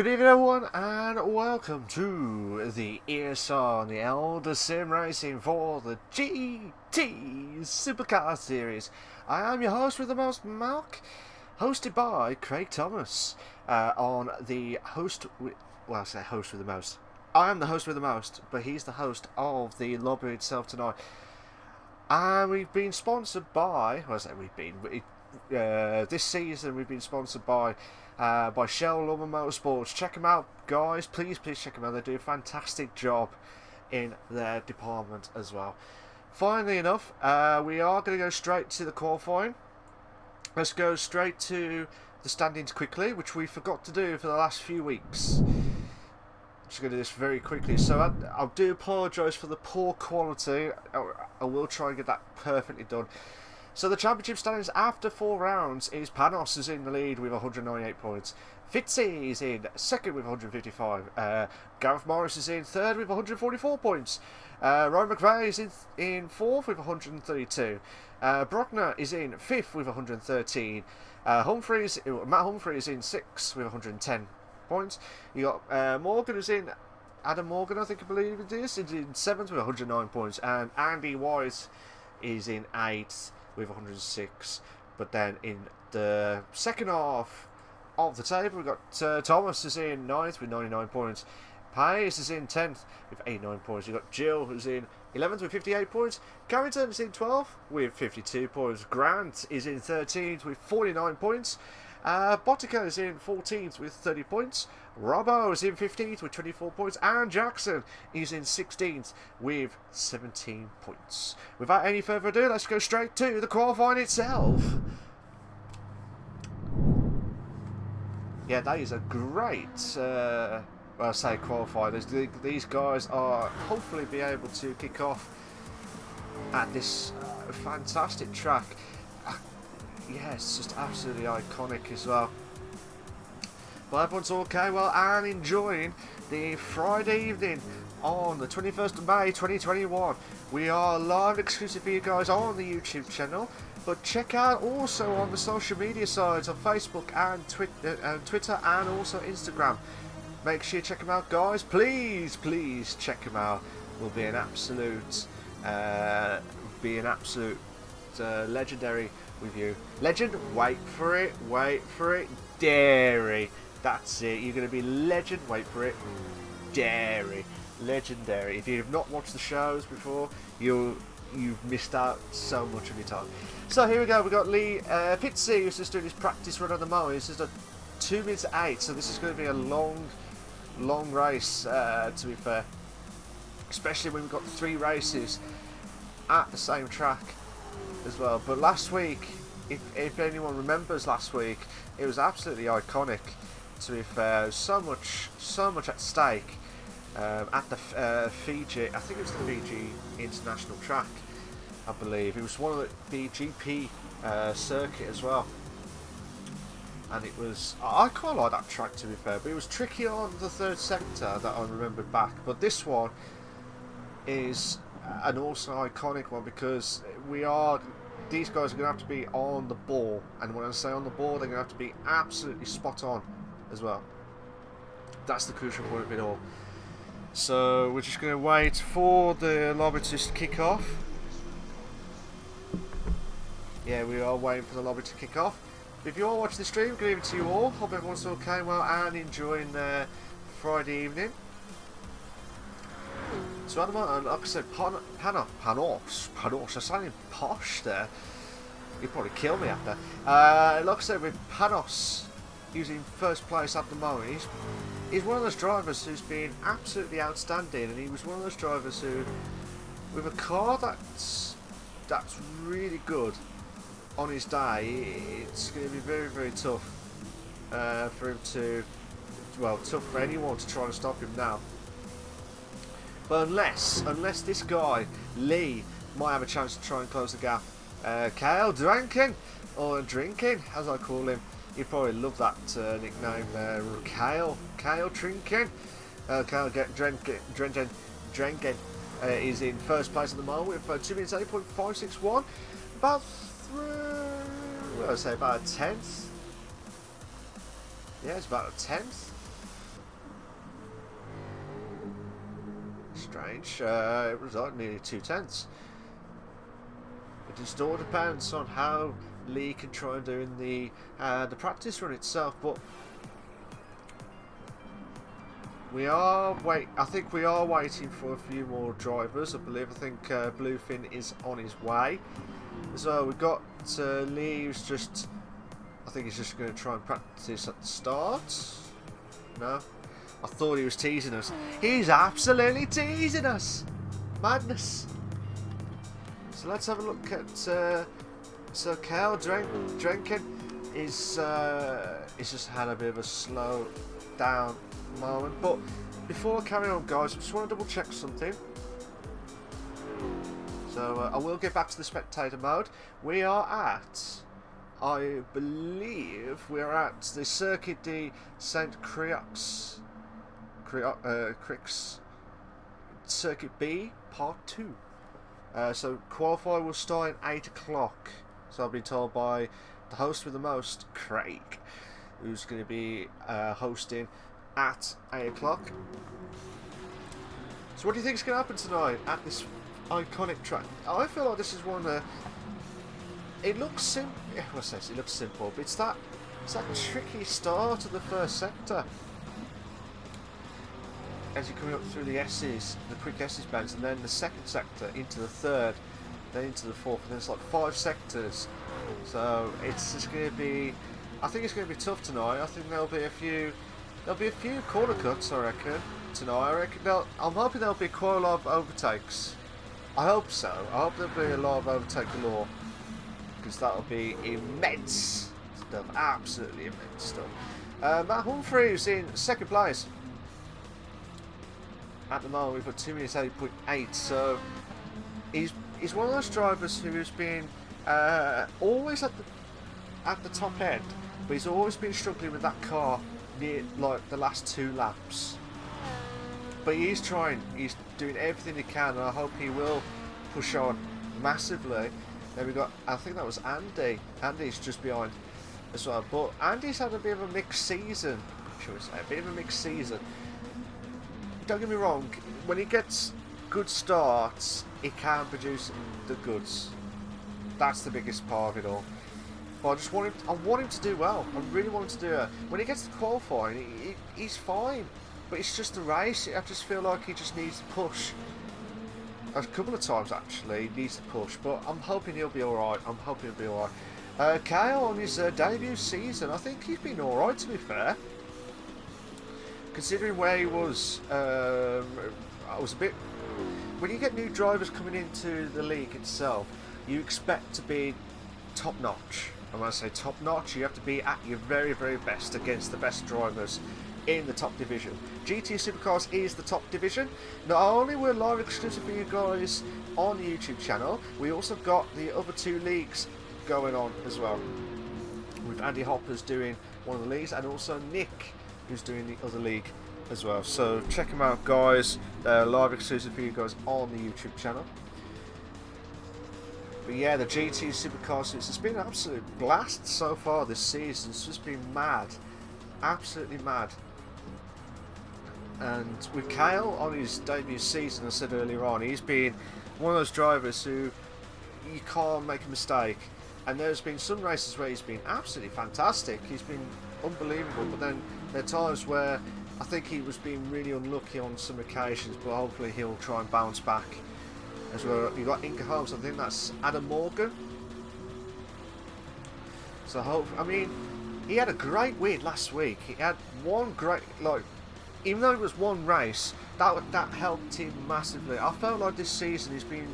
Good evening everyone and welcome to the ESR on the Elder Sim Racing for the GT Supercar Series. I am your host with the most, Mark, hosted by Craig Thomas on the host with, well I say host with the most. I am the host with the most, but he's the host of the lobby itself tonight. And we've been sponsored by, well I say we've been, this season we've been sponsored by Shell Lumber Motorsports. Check them out, guys. Please check them out. They do a fantastic job in their department as well. Finally enough, we are going to go straight to the qualifying. Let's go straight to the standings quickly, which we forgot to do for the last few weeks. Just going to do this very quickly. So I do apologise for the poor quality. I will try and get that perfectly done. So the championship standings after 4 rounds is Panos is in the lead with 198 points. Fitzy is in second with 155. Gareth Morris is in third with 144 points. Ryan McVeigh is in fourth with 132. Brockner is in fifth with 113. Matt Humphrey is in sixth with 110 points. You got Morgan is in. Adam Morgan, I believe it is in seventh with 109 points, and Andy White is in eighth with 106. But then in the second half of the table, we've got Thomas is in 9th with 99 points. Pace is in 10th with 89 points. You've got Jill who's in 11th with 58 points. Carrington is in 12th with 52 points. Grant is in 13th with 49 points. Botica is in 14th with 30 points. Robbo is in 15th with 24 points. And Jackson is in 16th with 17 points. Without any further ado, let's go straight to the qualifying itself. Yeah, that is a great, well, I say qualifying. These guys are hopefully be able to kick off at this fantastic track. Yeah, it's just absolutely iconic as well. But everyone's okay, well, and enjoying the Friday evening on the 21st of May 2021. We are live exclusive for you guys on the YouTube channel, but check out also on the social media sites of Facebook and Twitter and also Instagram. Make sure you check them out, guys. Please check them out. Will be an absolute, legendary review. Legend, wait for it, dairy. That's it, you're going to be legend, wait for it, dairy. Legendary. If you've not watched the shows before, you've missed out so much of your time. So here we go, we've got Lee Fitzy, who's just doing his practice run on the mower. This is a 2 minutes 8, so this is going to be a long race, to be fair. Especially when we've got 3 races at the same track as well. But last week, if anyone remembers last week, it was absolutely iconic, to be fair. So much at stake at the Fiji, I think it was the Fiji International Track, I believe. It was one of the GP circuit as well. And it was, I quite like that track, to be fair, but it was tricky on the third sector that I remembered back. But this one is an also iconic one, because these guys are going to have to be on the ball, and when I say on the ball, they're going to have to be absolutely spot on as well. That's the crucial point of it all. So we're just going to wait for the lobby to kick off. Yeah, we are waiting for the lobby to kick off. If you are watching the stream, good evening to you all. Hope everyone's okay, well, and enjoying their Friday evening. So at the moment, like I said, Panos, I sounded posh there. You'd probably kill me after. Like I said, with Panos using first place at the moment, he's one of those drivers who's been absolutely outstanding, and he was one of those drivers who, with a car that's really good on his day, it's going to be very tough for him to, well, tough for anyone to try and stop him now. But unless this guy, Lee, might have a chance to try and close the gap. Kyle Drinking, or Drinking, as I call him. He'd probably love that nickname there. Kyle Drinking. Kyle Drinking is in first place at the moment with 2 minutes 8.561. About about a tenth. Yeah, it's about a tenth strange. It was like nearly 2/10. It just all depends on how Lee can try and do in the practice run itself. But I think we are waiting for a few more drivers. I think Bluefin is on his way. So we've got Lee, who's just, I think he's just going to try and practice at the start. No, I thought he was teasing us. He's absolutely teasing us. Madness. So let's have a look at so Cal Drenkin is he's just had a bit of a slow down moment. But before I carry on, guys, I just want to double check something. So I will get back to the spectator mode. We are at, I believe, we are at the Circuit de Saint Crix, Circuit B, Part 2. So qualify will start at 8 o'clock. So I've been told by the host with the most, Craig, who's going to be hosting at 8 o'clock. So what do you think is going to happen tonight at this iconic track? I feel like this is one that it looks simple. What's this? It looks simple, but it's that tricky start of the first sector. As you're coming up through the S's, the quick S's bands, and then the second sector into the third, then into the fourth, and then it's like 5 sectors. So it's just going to be, I think it's going to be tough tonight. I think there'll be a few corner cuts, I reckon, tonight. I'm hoping there'll be quite a lot of overtakes. I hope so. I hope there'll be a lot of overtake galore, because that'll be immense stuff, absolutely immense stuff. Matt Humphreys in second place. At the moment, we've got 2 minutes 8.8, so he's one of those drivers who has been always at the top end, but he's always been struggling with that car near like the last 2 laps. But he's trying, he's doing everything he can, and I hope he will push on massively. Then we got, I think that was Andy. Andy's just behind as well, but Andy's had a bit of a mixed season, shall we say, a bit of a mixed season. Don't get me wrong, when he gets good starts, he can produce the goods. That's the biggest part of it all. But I want him to do well. I really want him to do it. When he gets to qualifying, he's fine. But it's just a race. I just feel like he just needs to push. A couple of times, actually, he needs to push. But I'm hoping he'll be alright. Kyle, on his debut season, I think he's been alright, to be fair. Considering where he was, I was a bit... When you get new drivers coming into the league itself, you expect to be top-notch. And when I say top-notch, you have to be at your very, very best against the best drivers in the top division. GT Supercars is the top division. Not only we're live exclusive for you guys on the YouTube channel, we also got the other 2 leagues going on as well. With Andy Hopper's doing one of the leagues, and also Nick, who's doing the other league as well. So check them out, guys. They're live exclusive for you guys on the YouTube channel. But yeah, the GT Supercar series, it's been an absolute blast so far this season. It's just been mad, absolutely mad. And with Kyle on his debut season, I said earlier on, he's been one of those drivers who you can't make a mistake. And there's been some races where he's been absolutely fantastic. He's been unbelievable, but then there are times where I think he was being really unlucky on some occasions, but hopefully he'll try and bounce back as well. You've got Inca Holmes, I think that's Adam Morgan. So I mean, he had a great win last week. He had one great, like, even though it was one race, that helped him massively. I felt like this season he's been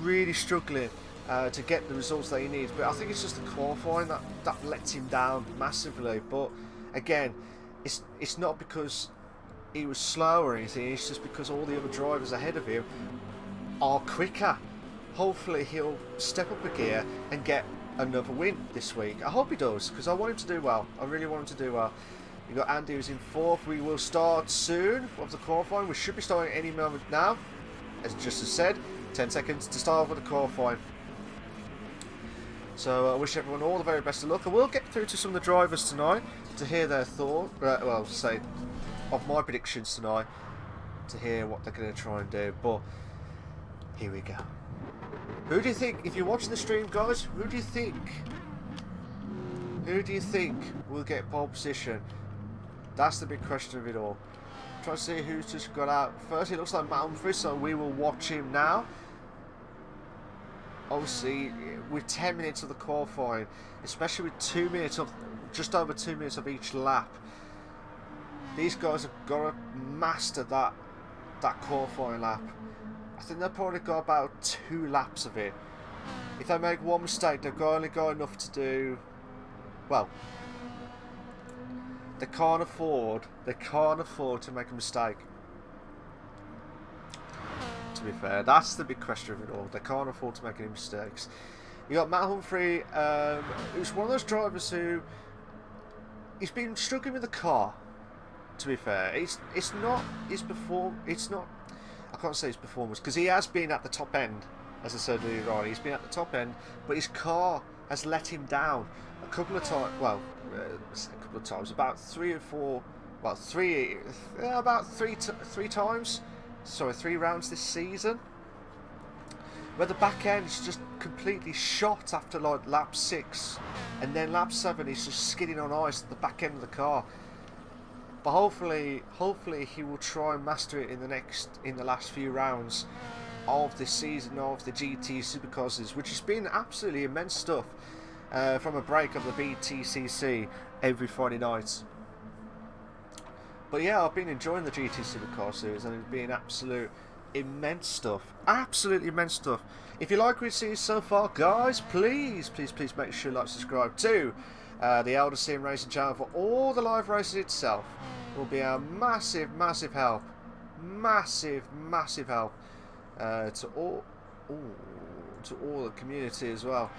really struggling to get the results that he needs, but I think it's just the qualifying that lets him down massively. But again, it's not because he was slow or anything, it's just because all the other drivers ahead of him are quicker. Hopefully he'll step up a gear and get another win this week. I hope he does, because I want him to do well. I really want him to do well. You've got Andy who's in 4th. We will start soon with the qualifying. We should be starting any moment now. As just as said, 10 seconds to start with the qualifying. So I wish everyone all the very best of luck. I will get through to some of the drivers tonight to hear their thought, well, say, of my predictions tonight. to hear what they're going to try and do. But here we go. Who do you think, if you're watching the stream, guys, who do you think will get pole position? That's the big question of it all. Try to see who's just got out. First, it looks like Matt Humphrey, so we will watch him now. Obviously, with 10 minutes of the qualifying, especially with 2 minutes of, just over 2 minutes of each lap, these guys have got to master that qualifying lap. I think they've probably got about 2 laps of it. If they make one mistake, they've only got enough to do. Well, they can't afford to make a mistake. To be fair, that's the big question of it all. They can't afford to make any mistakes. You got Matt Humphrey, who's one of those drivers who he's been struggling with the car. To be fair, it's not his I can't say his performance, because he has been at the top end, as I said earlier on. He's been at the top end, but his car has let him down a couple of times. Well, a couple of times, about 3 or 4. Well, three times. Sorry, 3 rounds this season, where the back end is just completely shot after like lap 6, and then lap 7 he's just skidding on ice at the back end of the car. But hopefully he will try and master it in the last few rounds of this season of the GT Supercar Series, which has been absolutely immense stuff from a break of the BTCC every Friday night. But yeah, I've been enjoying the GT Supercar Series, and it's been absolute immense stuff. Absolutely immense stuff. If you like what you see so far, guys, please make sure you like, subscribe to the Elder Sim Racing channel for all the live races itself. Will be a massive help. Massive help to all the community as well.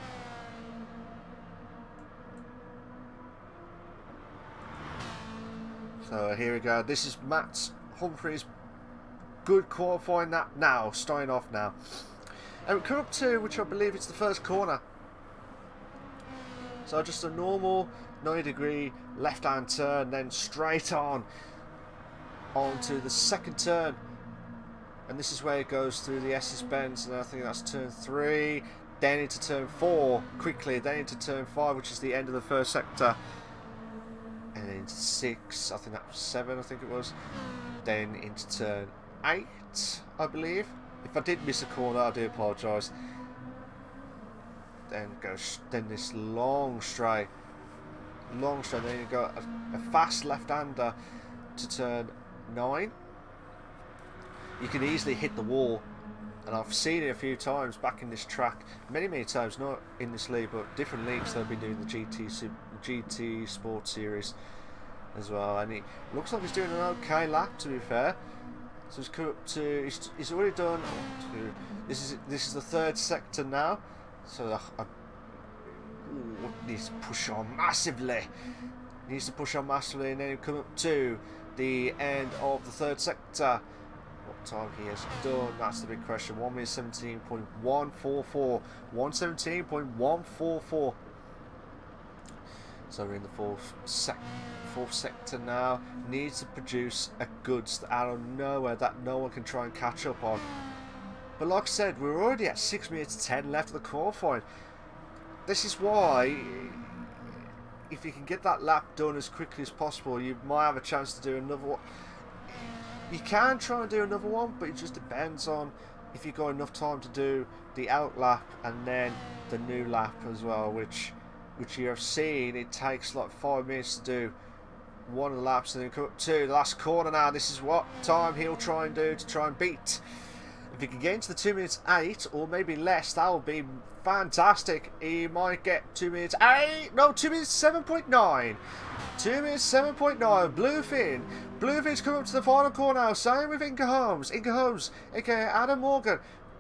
So here we go. This is Matt Humphrey's good qualifying that now, starting off now. And we come up to, which I believe it's the first corner. So just a normal 90-degree left-hand turn, then straight on onto the second turn. And this is where it goes through the Essex bends, and I think that's turn 3, then into turn 4 quickly, then into turn 5, which is the end of the first sector, and then into 6, I think that was 7, I think it was, then into turn 8, I believe. If I did miss a corner, I do apologise. Then this long straight, then you got a fast left-hander to turn 9. You can easily hit the wall, and I've seen it a few times back in this track, many times, not in this league but different leagues that have been doing the GT Sports Series as well. And it looks like he's doing an okay lap, to be fair. So he's come up to, he's already done. This is the third sector now. So needs to push on massively. And then he'll come up to the end of the third sector. What time he has done? That's the big question. 1 minute 17.144. 117.144. So we're in the fourth sector now. Needs to produce a goods out of nowhere that no one can try and catch up on. But like I said, we're already at 6 minutes 10 left of the qualifying. This is why, if you can get that lap done as quickly as possible, you might have a chance to do another one. You can try and do another one, but it just depends on if you've got enough time to do the out lap and then the new lap as well, which you have seen, it takes like 5 minutes to do one of the laps, and then come up to the last corner now. This is what time he'll try and do to try and beat. If he can get into the 2 minutes 8 or maybe less, that would be fantastic. He might get 2 minutes 8. No, 2 minutes 7.9. 2 minutes 7.9. Bluefin's coming up to the final corner now. Same with Inga Holmes, aka Adam Morgan.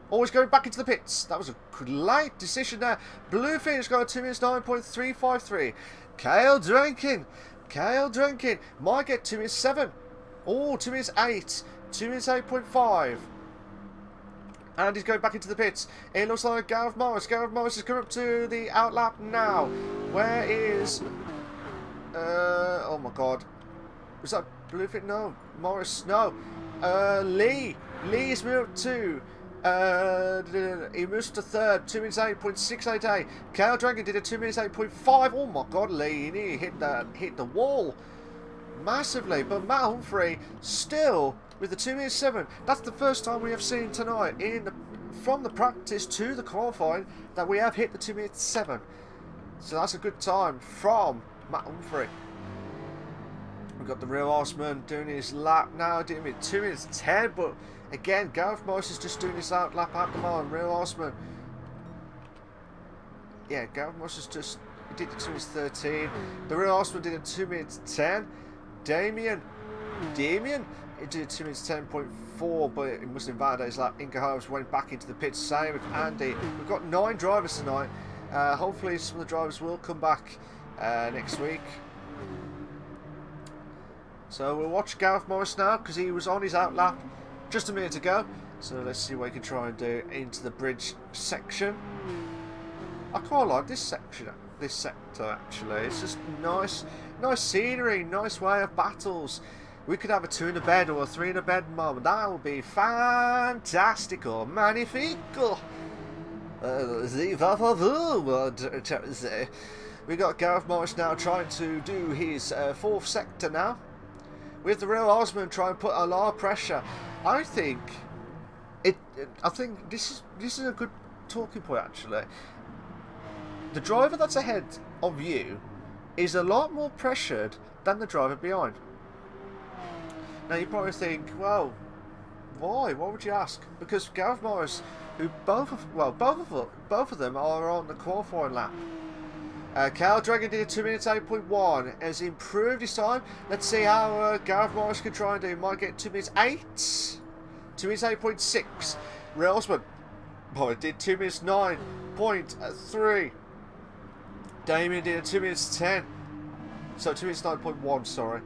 Always going back into the pits. That was a great decision there. Bluefin's got 2 minutes 9.353. Kale Drenkin might get 2 minutes 7. Oh, 2 minutes 8. 2 minutes 8.5. And he's going back into the pits. It looks like Gareth Morris. Gareth Morris has come up to the outlap now. Where is... oh my god. Was that Bluefin? No. Morris, no. Lee's moved up to. He moves to third, 2 minutes 8.688. Kyle Dragon did a 2 minutes 8.5. Oh my God, Lee, he hit the wall massively. But Matt Humphrey still with the 2 minutes 7. That's the first time we have seen tonight from the practice to the qualifying that we have hit the 2 minutes 7. So that's a good time from Matt Humphrey. We've got the real horseman doing his lap now, doing it 2 minutes 10, but again, Gareth Morris is just doing his lap at the moment. Real horseman. Yeah, Gareth Morris is just, he did the 2 minutes 13. The real horseman did a 2 minutes 10. Damien, he did 2 minutes 10.4, but he must invalidate his lap. Inca Holmes went back into the pits, same with Andy. We've got 9 drivers tonight. Hopefully some of the drivers will come back next week. So we'll watch Gareth Morris now because he was on his out lap just a minute ago. So let's see what he can try and do into the bridge section. I quite like this section, this sector actually. It's just nice scenery, nice way of battles. We could have a 2 in a bed or a 3 in a bed moment. That would be fantastico, magnifico. We got Gareth Morris now trying to do his 4th sector now. With the real horseman trying to put a lot of pressure. I think this is a good talking point actually. The driver that's ahead of you is a lot more pressured than the driver behind. Now you probably think, well, why? What would you ask? Because Gareth Morris, who both of them are on the qualifying lap. Kyle Dragon did a 2 minutes 8.1, has improved his time. Let's see how Gareth Morris can try and do. He might get 2 minutes 8, 2 minutes 8.6. Real Horseman, did 2 minutes 9.3. Damien did a 2 minutes 10, so 2 minutes 9.1, sorry,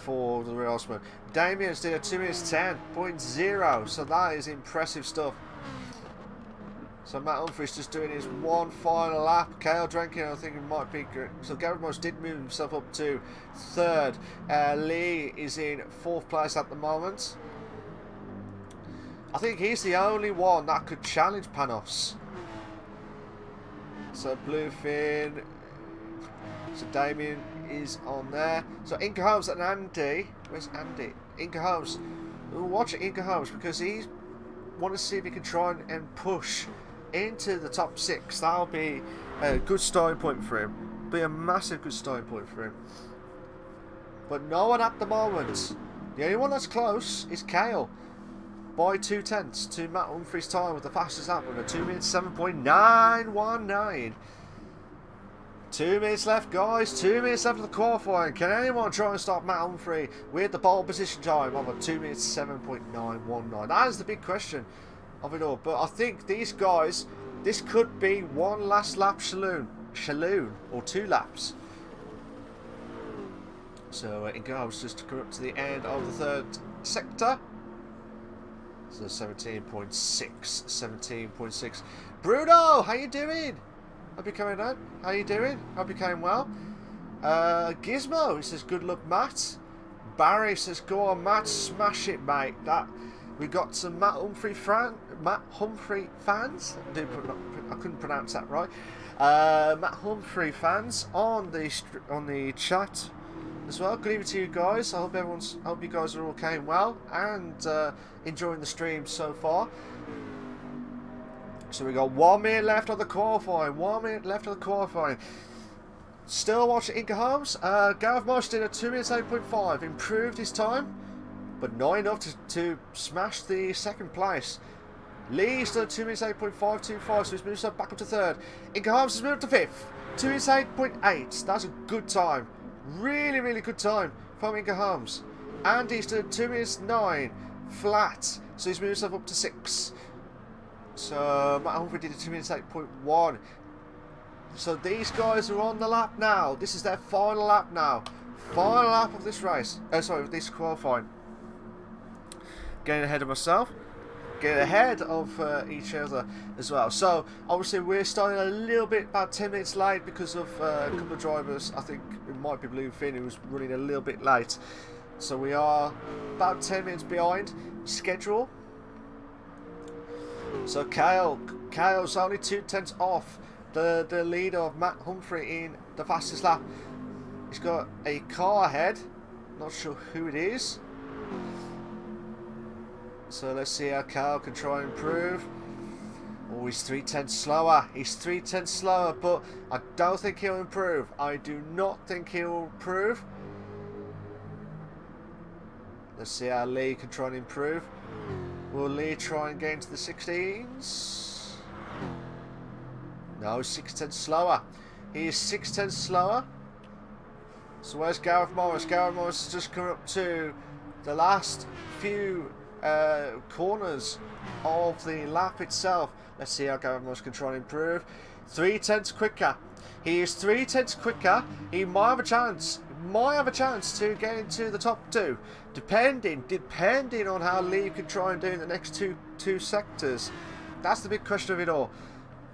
for the Real Horseman. Damien's did a 2 minutes 10.0, so that is impressive stuff. So Matt Humphrey's just doing his one final lap. Kyle Drankin, I think it might be good. So Gareth Morris did move himself up to 3rd. Lee is in 4th place at the moment. I think he's the only one that could challenge Panos. So Bluefin. So Damien is on there. So Inca Holmes and Andy. Where's Andy? Inca Holmes. We'll watch Inca Holmes because he's want to see if he can try and push into the top 6. That'll be a good starting point for him. Be a massive good starting point for him. But no one at the moment. The only one that's close is Kale. By 2/10 to Matt Humphrey's time with the fastest lap with a 2 minutes 7.919. 2 minutes left, guys. 2 minutes left of the qualifying. Can anyone try and stop Matt Humphrey with the pole position time of a 2 minutes 7.919? That is the big question of it all. But I think these guys, this could be one last lap saloon, or 2 laps. So it goes just to come up to the end of the 3rd sector. So 17.6. Bruno, how you doing? Hope you're coming out. How you doing? Hope you came well. Gizmo, he says, good luck, Matt. Barry says, go on, Matt, smash it, mate. We got some Matt Humphrey fans. I couldn't pronounce that right. Matt Humphrey fans on the chat as well. Good evening to you guys. I hope you guys are all came well and enjoying the stream so far. So we got 1 minute left of the qualifying. 1 minute left of the qualifying. Still watching Inca Holmes. Gareth Morris did a 2 minutes 8.5. Improved his time, but not enough to smash the 2nd place. Lee's done a 2 minutes 8.525, so he's moved himself back up to 3rd. Inca Holmes has moved up to 5th. 2 minutes 8.8. That's a good time. Really, really good time from Inca Holmes. Andy's done 2 minutes 9 flat, so he's moved himself up to 6. So Matt Humphrey did a 2 minutes 8.1. So these guys are on the lap now. This is their final lap now. Final lap of this race. Sorry, this qualifying. Getting ahead of myself. Getting ahead of each other as well. So obviously we're starting a little bit, about 10 minutes late because of a couple of drivers. I think it might be Bluefin who was running a little bit late. So we are about 10 minutes behind schedule. So Kyle's only 2/10 off the leader of Matt Humphrey in the fastest lap. He's got a car ahead. Not sure who it is. So let's see how Kyle can try and improve. Oh, he's 3/10 slower. He's 3/10 slower, but I don't think he'll improve. I do not think he'll improve. Let's see how Lee can try and improve. Will Lee try and get into the 16s? No, 6/10 slower. He is 6/10 slower. So where's Gareth Morris? Gareth Morris has just come up to the last few corners of the lap itself. Let's see how Gareth Morris can try and improve. 3/10 quicker. He is 3/10 quicker. He might have a chance. Might have a chance to get into the top two, depending on how Lee can try and do in the next two sectors. That's the big question of it all.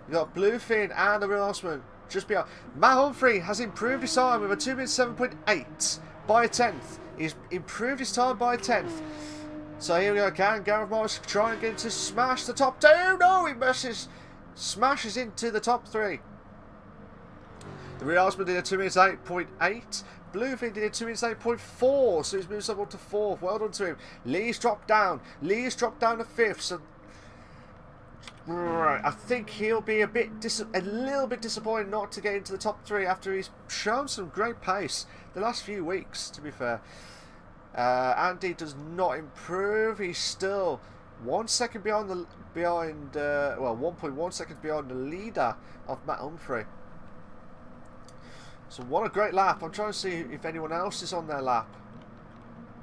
You got Bluefin and the Real Horseman just beyond. Matt Humphrey has improved his time with a 2:07.8 by a 10th. He's improved his time by a 10th. So here we go. Can Gareth Morris try and get into smash the top two? No, he smashes into the top three. The Real Horseman did a 2:08.8. Bluefin did a 2:08.4, so he's moved up to 4th. Well done to him. Lee's dropped down. Lee's dropped down to 5th. So, right, I think he'll be a little bit disappointed not to get into the top 3 after he's shown some great pace the last few weeks. To be fair, Andy does not improve. He's still 1 second behind 1.1 seconds behind the leader of Matt Humphrey. So what a great lap. I'm trying to see if anyone else is on their lap.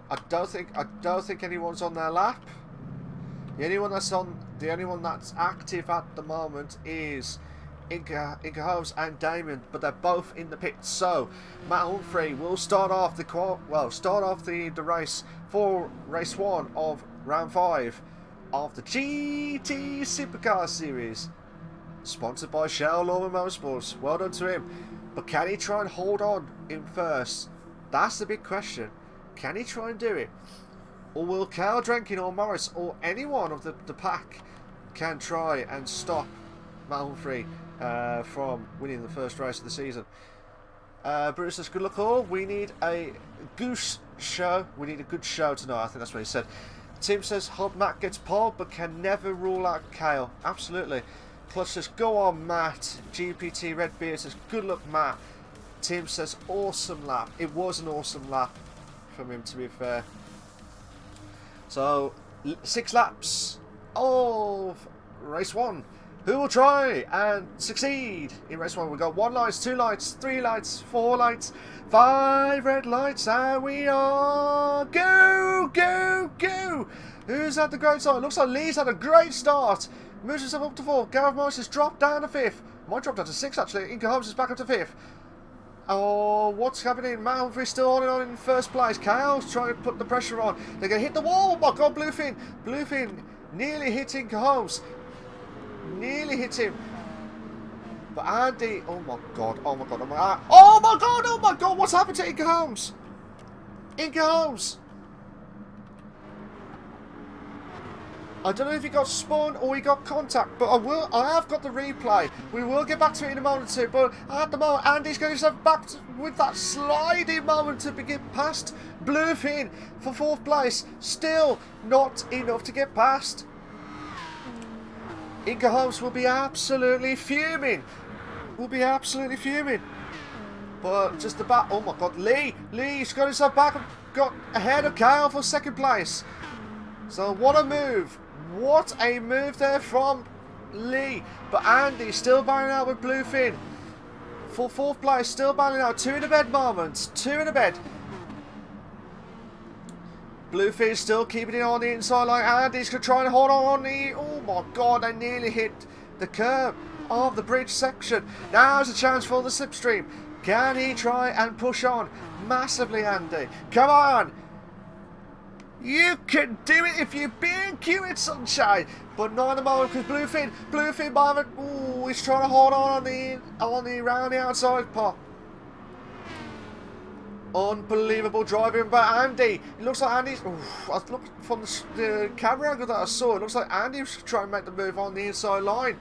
I don't think anyone's on their lap. The only one that's active at the moment is Inca Holmes and Damien, but they're both in the pits. So Matt Humphrey will start off the race for race 1 of round 5 of the GT Supercar Series, sponsored by Shell Lawman Motorsports. Well done to him. But can he try and hold on in first? That's the big question. Can he try and do it? Or will Kyle Drenkin or Morris or anyone of the pack can try and stop Matt Humphrey from winning the first race of the season? Bruce says, good luck all. We need a goose show. We need a good show tonight. I think that's what he said. Tim says, hope Matt gets pole, but can never rule out Kyle. Absolutely. Clutch says, go on Matt. GPT Redbeard says, good luck Matt. Tim says, awesome lap. It was an awesome lap from him, to be fair. So 6 laps of race 1. Who will try and succeed in race 1? We've got 1 light, 2 lights, 3 lights, 4 lights, 5 red lights, and we are go, go, go. Who's had the great start? It looks like Lee's had a great start. Moves himself up to 4th. Gareth Morris has dropped down to 5th. Might drop down to 6th actually. Inca Holmes is back up to 5th. Oh, what's happening? Matt Humphrey still on in first place. Kyle's trying to put the pressure on. They're going to hit the wall. Oh my God, Bluefin. Bluefin nearly hit Inca Holmes. Nearly hit him. But Andy, oh my God, oh my God, oh my God, oh my God, oh my God, what's happened to Inca Holmes? Inca Holmes. I don't know if he got spun or he got contact, but I have got the replay. We will get back to it in a moment or two, but at the moment, Andy's going himself back with that sliding moment to get past Bluefin for 4th place. Still not enough to get past. Inca Holmes will be absolutely fuming. But just about, oh my God, Lee's got himself back and got ahead of Kyle for 2nd place. So what a move. What a move there from Lee. But Andy still battling out with Bluefin. For 4th place, still battling out. 2 in a bed moments. 2 in a bed. Bluefin still keeping it on the inside like Andy's trying to hold on the... Oh my God, they nearly hit the curb of the bridge section. Now's a chance for the slipstream. Can he try and push on massively, Andy? Come on. You can do it if you're being cute, sunshine. But not at the moment because Bluefin by the... Ooh, he's trying to hold on the around the outside part. Unbelievable driving by Andy. It looks like Andy's... Oof, I looked from the camera angle that I saw. It looks like Andy was trying to make the move on the inside line.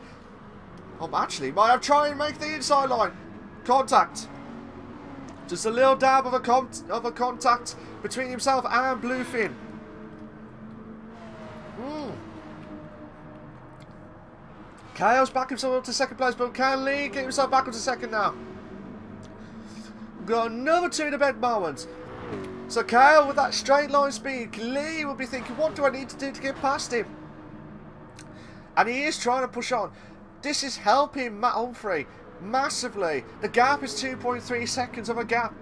Actually, might have tried and make the inside line. Contact. Just a little dab of a contact between himself and Bluefin. Kale's back himself up to second place, but can Lee get himself back up to second now? Got another two in the bed moment. So Kale with that straight line speed, Lee will be thinking, what do I need to do to get past him? And he is trying to push on. This is helping Matt Humphrey massively. The gap is 2.3 seconds of a gap.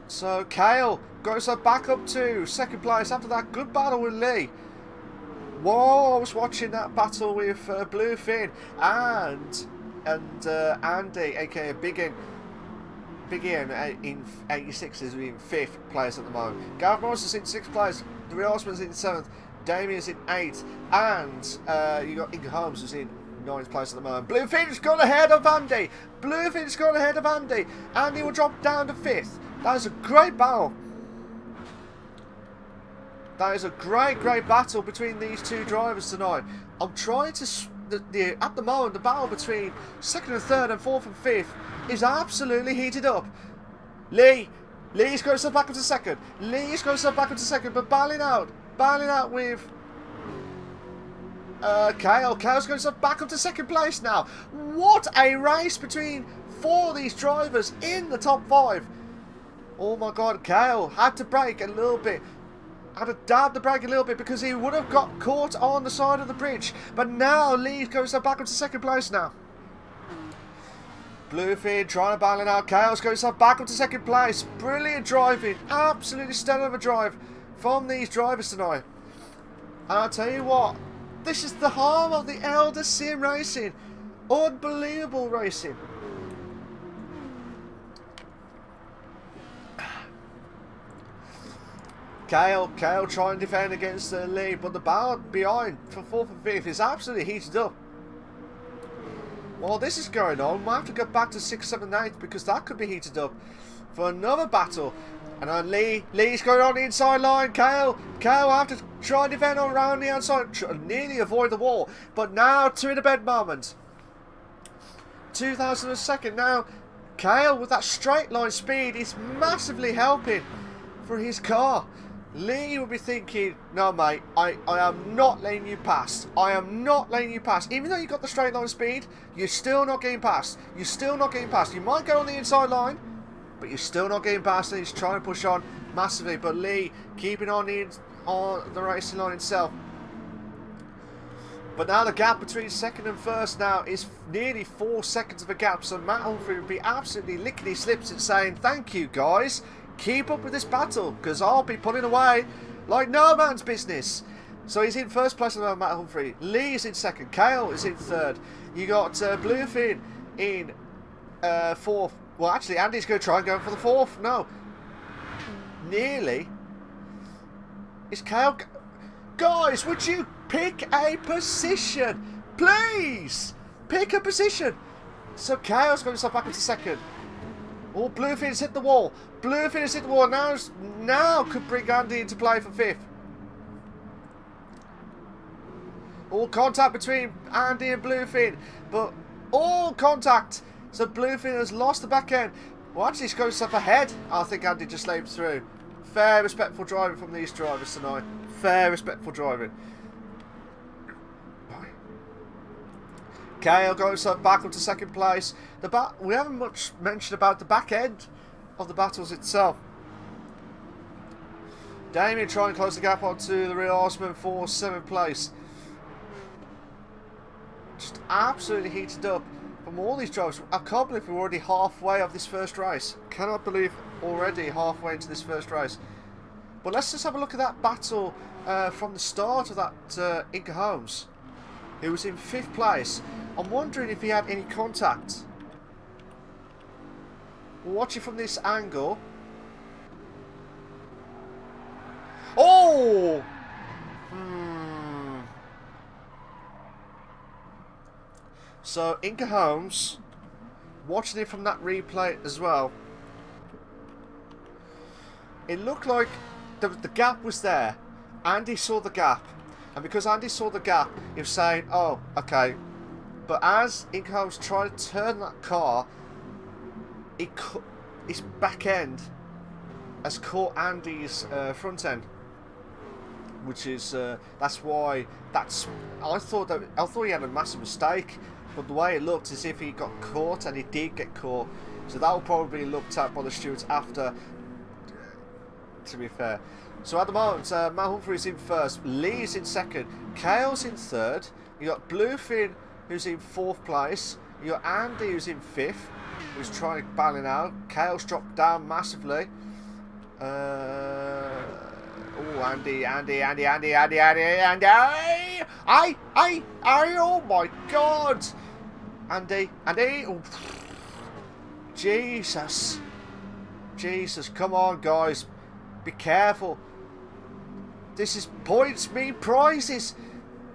So Kale goes back up to second place after that good battle with Lee. Whoa, I was watching that battle with Bluefin and Andy, aka Big Ian in 86 is in 5th place at the moment. Gareth Morrison's in 6th place, the Real Osman's in 7th, Damien's in 8th, and you got Inga Holmes who's in 9th place at the moment. Bluefin's gone ahead of Andy. Bluefin's gone ahead of Andy. Andy will drop down to 5th. That is a great battle. That is a great battle between these two drivers tonight. I'm trying to... at the moment, the battle between 2nd and 3rd and 4th and 5th is absolutely heated up. Lee's going to back up to 2nd. Lee's going to back up to 2nd, but battling out with Kale. Kale's going to back up to 2nd place now. What a race between 4 of these drivers in the top 5. Oh my God, Kale had to brake a little bit. Had to dab the brake a little bit because he would have got caught on the side of the bridge. But now Lee goes back up to 2nd place now. Bluefin trying to battle it out. Kale's goes back up to 2nd place. Brilliant driving. Absolutely stellar of a drive from these drivers tonight. And I'll tell you what, this is the harm of the Elder Sim Racing. Unbelievable racing. Kale trying to defend against Lee, but the battle behind for 4th and 5th is absolutely heated up. While this is going on, we'll have to go back to 6th, 7th, 8th because that could be heated up for another battle. And then Lee's going on the inside line. Kale will have to try and defend around the outside, nearly avoid the wall. But now, 2 in the bed moment. 2002nd now. Kale with that straight line speed is massively helping for his car. Lee will be thinking, no mate, I am not letting you past. I am not letting you past. Even though you got the straight line speed, you're still not getting past. You're still not getting past. You might go on the inside line, but you're still not getting past, and he's trying to push on massively. But Lee keeping on the racing line itself. But now the gap between 2nd and 1st now is nearly 4 seconds of a gap. So Matt Humphrey would be absolutely licking his lips and saying, thank you guys. Keep up with this battle, because I'll be pulling away like no man's business. So he's in 1st place at the moment, Matt Humphrey. Lee is in 2nd. Kale is in 3rd. You got Bluefin in 4th. Well, actually, Andy's going to try and go for the 4th. No. Nearly. Is Kale... Guys, would you pick a position? Please! Pick a position. So Kale's going to stop back into 2nd. Oh, Bluefin's hit the wall. Bluefin has hit the wall. Now could bring Andy into play for 5th. All contact between Andy and Bluefin. But all contact. So Bluefin has lost the back end. Well, actually, he's going stuff ahead. I think Andy just slaved through. Fair, respectful driving from these drivers tonight. Fair, respectful driving. Kale goes back up to 2nd place. We haven't much mentioned about the back end of the battles itself. Damien trying to close the gap onto the Real Horseman for 7th place. Just absolutely heated up from all these drivers. I can't believe we're already halfway of this first race. Cannot believe already halfway into this first race. But let's just have a look at that battle from the start of that Inca Holmes, who was in 5th place. I'm wondering if he had any contact. We'll watch it from this angle. Oh! So, Inca Holmes, watching it from that replay as well, it looked like the gap was there. Andy saw the gap, and because Andy saw the gap, he was saying, "Oh, okay." But as Inca was trying to turn that car, his back end has caught Andy's front end, which is that's why I thought he had a massive mistake, but the way it looked as if he got caught, and he did get caught. So that will probably be looked at by the stewards after. To be fair, so at the moment, Matt Humphrey's in first, Lee's in second, Kale's in third. You got Bluefin, who's in fourth place. You got Andy, who's in fifth, who's trying to balance out. Kale's dropped down massively. Oh, Andy! Oh my God! Andy! Oh. Jesus! Come on, guys! Be careful! This is points mean prizes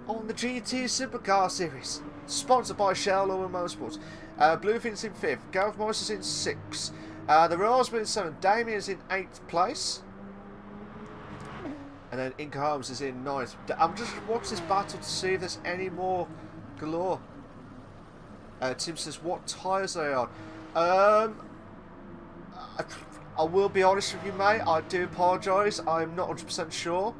on the GT Supercar Series, sponsored by Shell Oil Motorsports. Bluefin's in fifth, Gareth Morris is in sixth. The Rosman in seventh, Damien's in eighth place, and then Inca Holmes is in ninth. I'm just watching this battle to see if there's any more galore. Tim says, what tyres are they on? I will be honest with you, mate. I do apologise. I'm not 100% sure.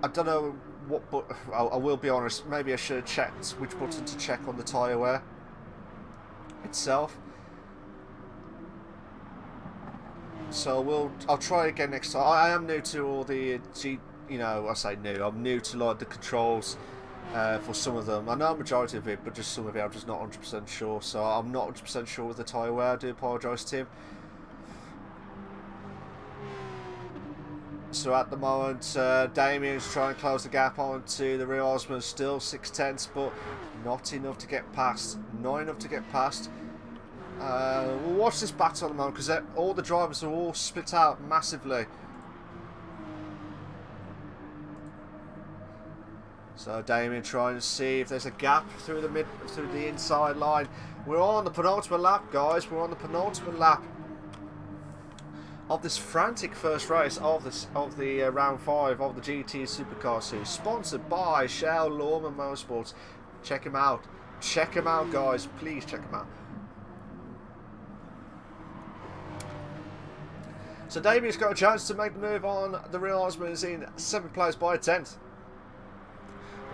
I don't know what, but I will be honest. Maybe I should have checked which button to check on the tyre wear itself. So I'll try again next time. I am new to all the I say new. I'm new to like the controls. For some of them, I know a majority of it, but just some of it I'm just not 100% sure. So I'm not 100% sure with the tyre wear. I do apologise, Tim. So at the moment, Damien's trying to close the gap onto the rear Osman, still 6/10, but not enough to get past. Not enough to get past. We'll watch this battle at the moment because all the drivers are all split out massively. So Damien trying to see if there's a gap through the inside line. We're on the penultimate lap, guys. We're on the penultimate lap of this frantic first race of the round 5 of the GT Supercar Series, sponsored by Shell Lawman Motorsports. Check him out. Check him out, guys. Please check him out. So Damien's got a chance to make the move on. The real Osman is in 7th place by a 10th.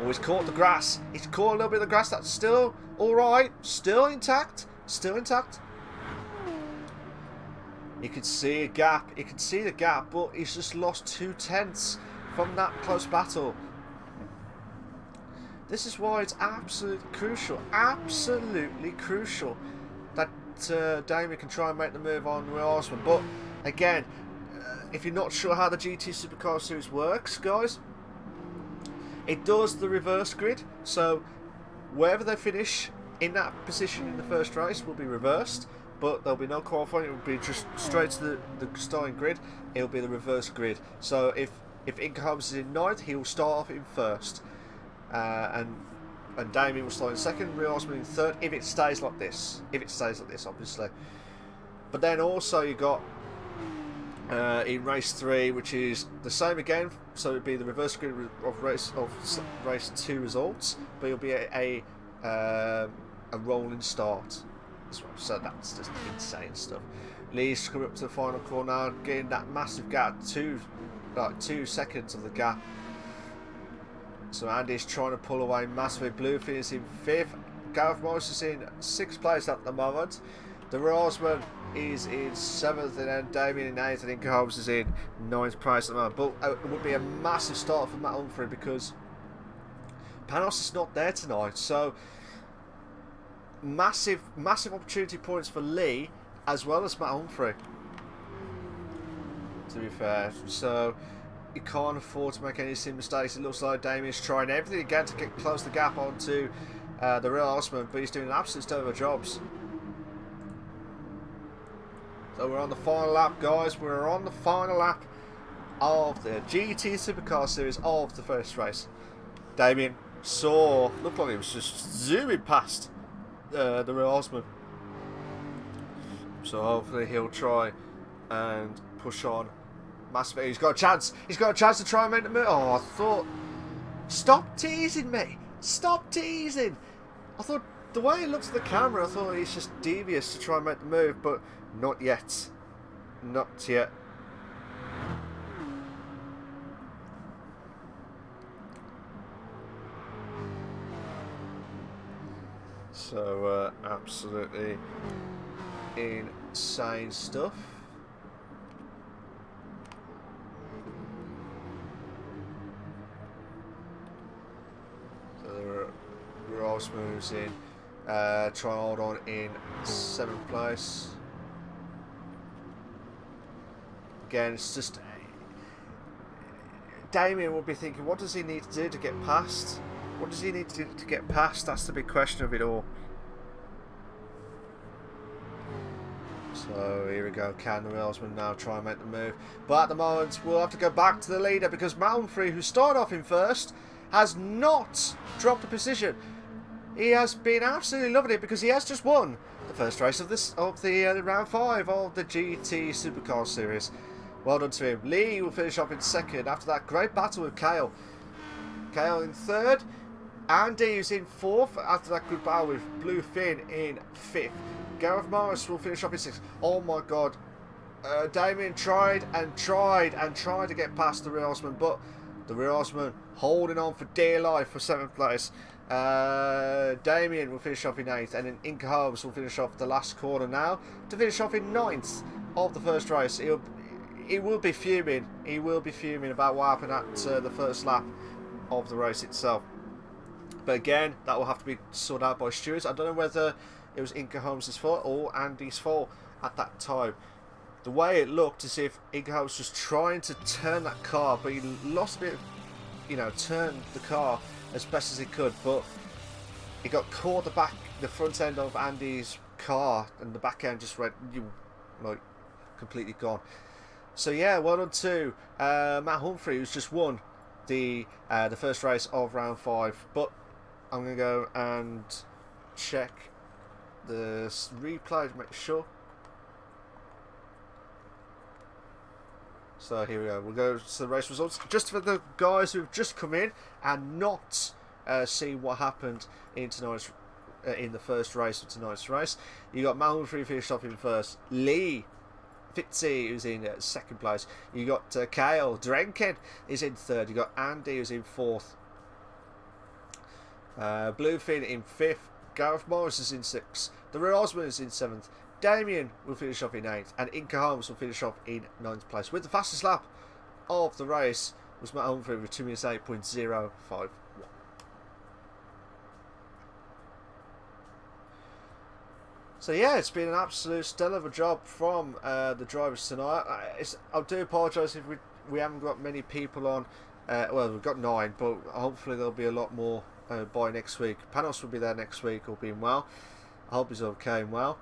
Oh, he's caught the grass. He's caught a little bit of the grass. That's still alright. Still intact. Still intact. You can see a gap. You can see the gap, but he's just lost 2/10 from that close battle. This is why it's absolutely crucial that Damien can try and make the move on Will Osman. But again, if you're not sure how the GT Supercar Series works, guys, it does the reverse grid, so wherever they finish in that position in the first race will be reversed, but there'll be no qualifying. It will be just straight to the starting grid. It will be the reverse grid. So if Inca Holmes is in 9th, he will start off in 1st, and Damien will start in 2nd, Real Osman in 3rd. If it stays like this, obviously. But then also you got in race 3, which is the same again, so it'd be the reverse grid of race 2 results, but it'll be a rolling start as well. So that's just insane stuff. Lee's coming up to the final corner now, getting that massive gap, 2 seconds of the gap. So Andy's trying to pull away massively. Bluefin is in 5th. Gareth Morris is in 6th place at the moment. The Rosman is in 7th, and then Damien in 8th, and Inca Holmes is in 9th place at the moment. But it would be a massive start for Matt Humphrey because Panos is not there tonight. So massive opportunity points for Lee as well as Matt Humphrey, to be fair. So you can't afford to make any silly mistakes. It looks like Damien's trying everything again to close the gap onto the real Osman, but he's doing an absolute state of jobs. So we're on the final lap, guys. We're on the final lap of the GT Supercar Series of the first race. Damien looked like he was just zooming past the real Osman. So hopefully he'll try and push on massively. He's got a chance. He's got a chance to try and make the move. Oh, I thought... Stop teasing me. Stop teasing. I thought the way it looks at the camera, I thought he's just devious to try and make the move, but not yet. Not yet. So, absolutely insane stuff. So there are Ross moves in. Try and hold on in 7th place. Again, it's just... Damien will be thinking, what does he need to do to get past? What does he need to do to get past? That's the big question of it all. So here we go. Can the Welsman now try and make the move? But at the moment, we'll have to go back to the leader because Malmfrey, who started off in first, has not dropped a position. He has been absolutely loving it because he has just won the first race of the round 5 of the GT Supercar series. Well done to him. Lee will finish off in 2nd after that great battle with Kale. Kale in 3rd. Andy is in 4th after that good battle with Blue Finn in 5th. Gareth Morris will finish off in 6th. Oh my god. Damien tried to get past the Reelsman, but the Reelsman holding on for dear life for 7th place. Damien will finish off in 8th, and then Inca Holmes will finish off the last corner now to finish off in 9th of the first race. He will be fuming. He will be fuming about what happened at the first lap of the race itself. But again, that will have to be sorted out by stewards. I don't know whether it was Inca Holmes' fault or Andy's fault at that time. The way it looked as if Inca Holmes was trying to turn that car, but he lost a bit of, turned the car as best as he could, but he got caught the front end of Andy's car, and the back end just went like completely gone. So yeah, well done to Matt Humphrey, who's just won the first race of round 5. But I'm gonna go and check the replay to make sure. So here we go. We'll go to the race results just for the guys who've just come in and not seen what happened in tonight's in the first race of tonight's race. You got Matt Humphrey finished off in 1st. Lee Fitzy, who's in 2nd place. You got Kyle Drenken is in 3rd. You got Andy, who's in 4th. Bluefin in 5th. Gareth Morris is in 6th. The Real Osman is in 7th. Damien will finish off in 8th. And Inca Holmes will finish off in 9th place. With the fastest lap of the race was Matt Humphrey with 2 minutes 8.051. So yeah, it's been an absolute stellar of a job from the drivers tonight. I do apologise if we haven't got many people on. Well, we've got 9, but hopefully there'll be a lot more by next week. Panos will be there next week, all being well. I hope he's okay and well.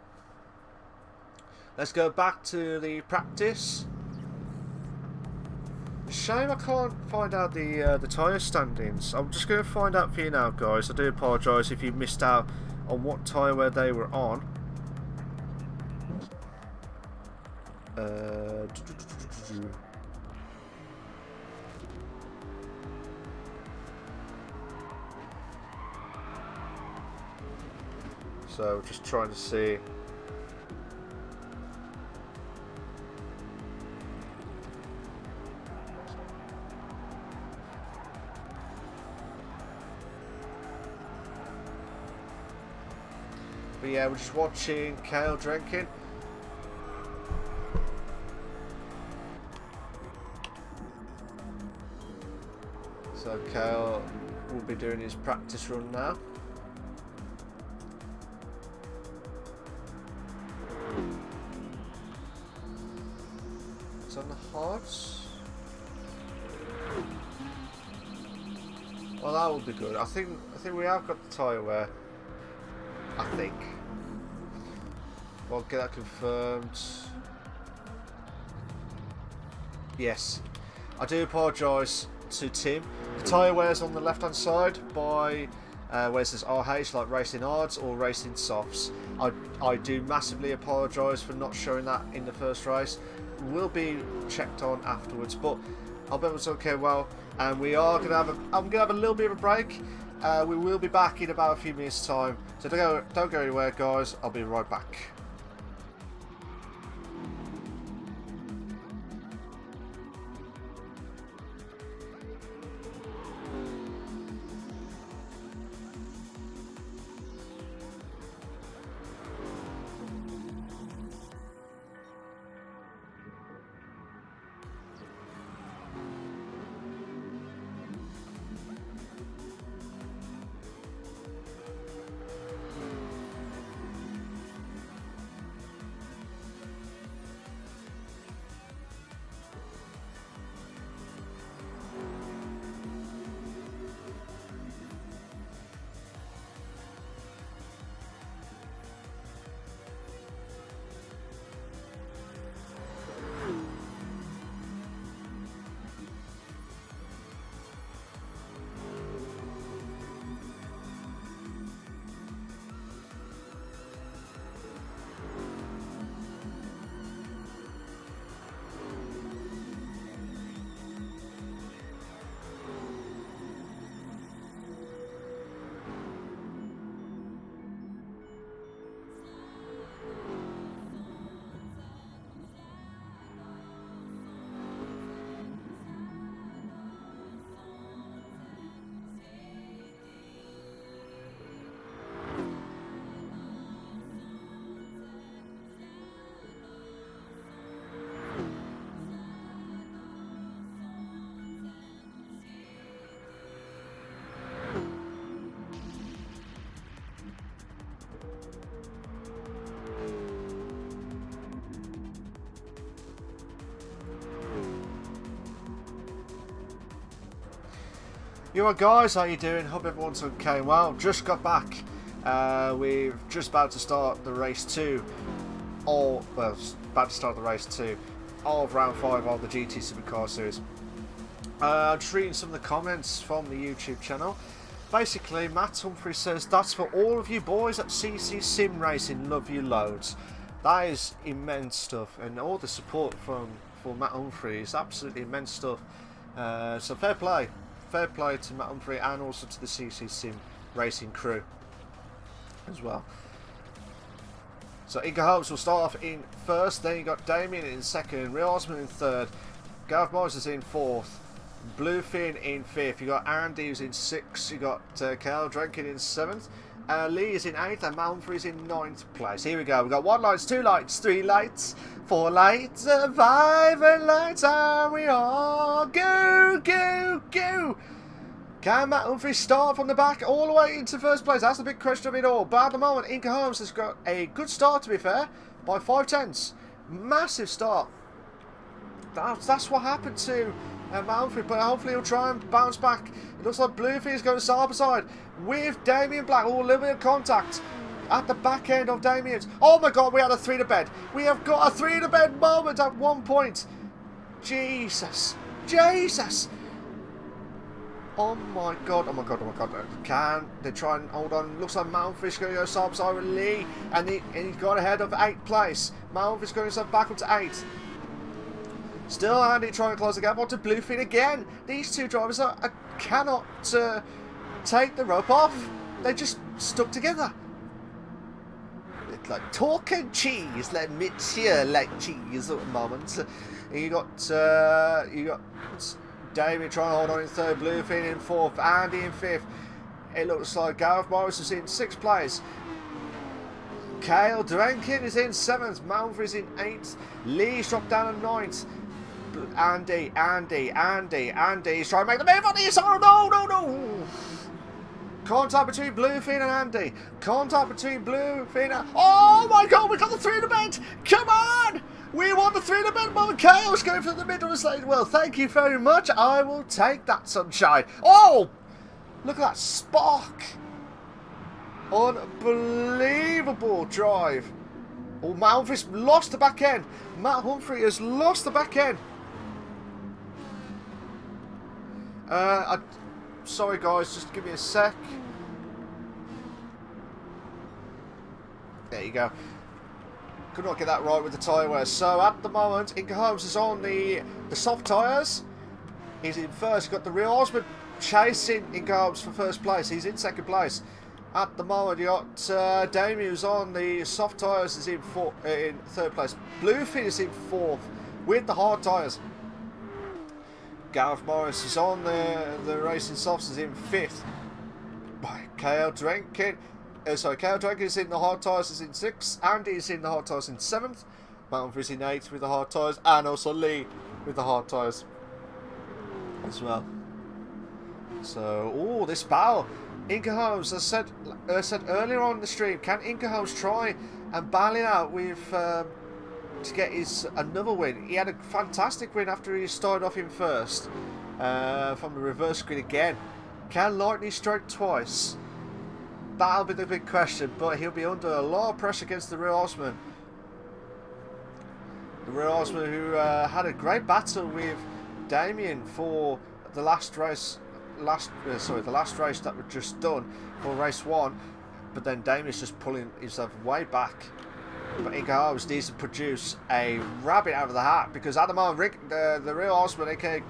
Let's go back to the practice. Shame I can't find out the tyre standings. I'm just going to find out for you now, guys. I do apologise if you missed out on what tyre wear they were on. So just trying to see. But yeah, we're just watching Kale Drenkin. So Kale will be doing his practice run now. It's on the hards. Well, that will be good. I think we have got the tyre wear. I think. We'll get that confirmed. Yes. I do apologise to Tim. The tyre wear's on the left hand side by where it says RH, like racing hards or racing softs. I do massively apologise for not showing that in the first race. Will be checked on afterwards, but I'll bet it's okay. Well, and we are gonna have I'm gonna have a little bit of a break. We will be back in about a few minutes' time, so don't go anywhere, guys. I'll be right back. You alright, guys? How you doing? Hope everyone's okay. Well, just got back. We're just about to start the race 2, about to start the race 2 of round 5 of the GT Supercar series. I'm just reading some of the comments from the YouTube channel. Basically, Matt Humphrey says, "That's for all of you boys at CC Sim Racing. Love you loads." That is immense stuff, and all the support for Matt Humphrey is absolutely immense stuff. So fair play to Matt Humphrey and also to the CC Sim Racing crew as well. So Inca Hopes will start off in first, then you got Damien in second, Real Osman in third, Gareth Moses in fourth, Bluefin in fifth, you got Andy who's in sixth, you got Cal Drenkin in seventh, Lee is in eighth, and Matt Humphrey is in ninth place. Here we go, we've got 1 lights, 2 lights, 3 lights, 4 lights, 5 lights, and we are go, go, go! Can Matt Humphrey start from the back all the way into first place? That's the big question of it all. But at the moment, Inca Holmes has got a good start, to be fair, by 5/10. Massive start. That's what happened to Matt Humphrey, but hopefully he'll try and bounce back. It looks like Bluefin is going side by side with Damien Black. Oh, a little bit of contact at the back end of Damien's. Oh my God, we had a 3 to bed. We have got a 3 to bed moment at one point. Jesus. Jesus. Oh my god, oh my god, oh my god. Can they try and hold on? Looks like Matt Humphrey's going to go side by side with Lee, and he's got ahead of 8th place. Matt Humphrey's going to back up to 8th. Still Andy trying to close the gap onto Bluefin again. These two drivers cannot take the rope off. They just stuck together. It's like talk and cheese, like mid-cheer, like cheese at the moment. You got David trying to hold on in third, Bluefin in fourth, Andy in fifth. It looks like Gareth Morris is in 6th place. Kale Drenkin is in 7th, Matt Humphrey is in 8th, Lee's dropped down to 9th. Andy is trying to make the move on this. Oh no. Contact between Bluefin and Andy. Contact between Bluefin and... Oh my god, we got the 3 in the bed. Come on. We want the 3 in the bed moment. Chaos going for the middle of the stage. Well, thank you very much. I will take that, sunshine. Oh, look at that spark. Unbelievable drive. Oh, Matt Humphrey's lost the back end. Matt Humphrey has lost the back end. Sorry guys, just give me a sec. There you go. Could not get that right with the tyre wear. So at the moment, Inca Holmes is on the soft tyres. He's in first. Got the real Osmond chasing Inca Holmes for first place. He's in second place. At the moment, you got Damien, who's on the soft tyres, is in third place. Bluefin is in fourth with the hard tyres. Gareth Morris is on the racing softs, is in fifth. Kale Drenkin. Kale Drenkin is in the hard tyres, is in sixth. Andy is in the hard tyres in seventh. Mountain is in eighth with the hard tyres, and also Lee with the hard tyres as well. So, this battle. Inca Holmes, as I said earlier on the stream, can Inca Holmes try and battle it out with to get his another win? He had a fantastic win after he started off in first from the reverse grid again. Can Lightning strike twice? That'll be the big question, but he'll be under a lot of pressure against the Real Osman. The Real Osman, who had a great battle with Damien for the last race. The last race that was just done for race 1, but then Damien's just pulling himself way back. But Inca Holmes needs to produce a rabbit out of the hat, because at the moment the Real Osman, aka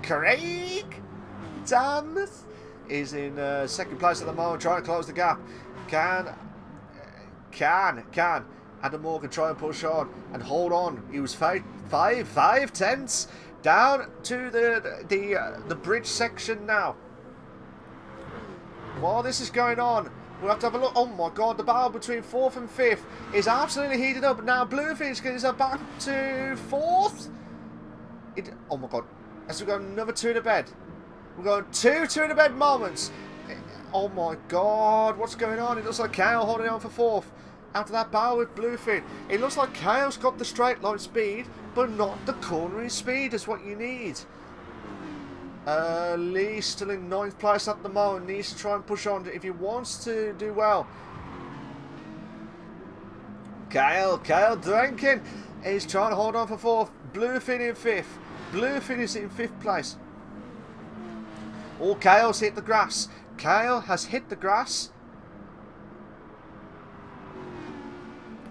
Craig Damneth, is in second place at the moment, trying to close the gap. Can Adam Morgan try and push on and hold on? He was five tenths down to the bridge section now. While this is going on, we'll have to have a look. Oh my god, the battle between 4th and 5th is absolutely heated up. Now Bluefish is back to 4th. Oh my god. As we got another 2 to bed. We're going two to bed moments. Oh my god, what's going on? It looks like Kale holding on for 4th. After that battle with Bluefin, it looks like Kale's got the straight line speed, but not the cornering speed is what you need. Lee still in 9th place at the moment, needs to try and push on if he wants to do well. Kale Drenkin is trying to hold on for 4th. Bluefin in 5th. Bluefin is in 5th place. Oh, Kale's hit the grass. Kale has hit the grass.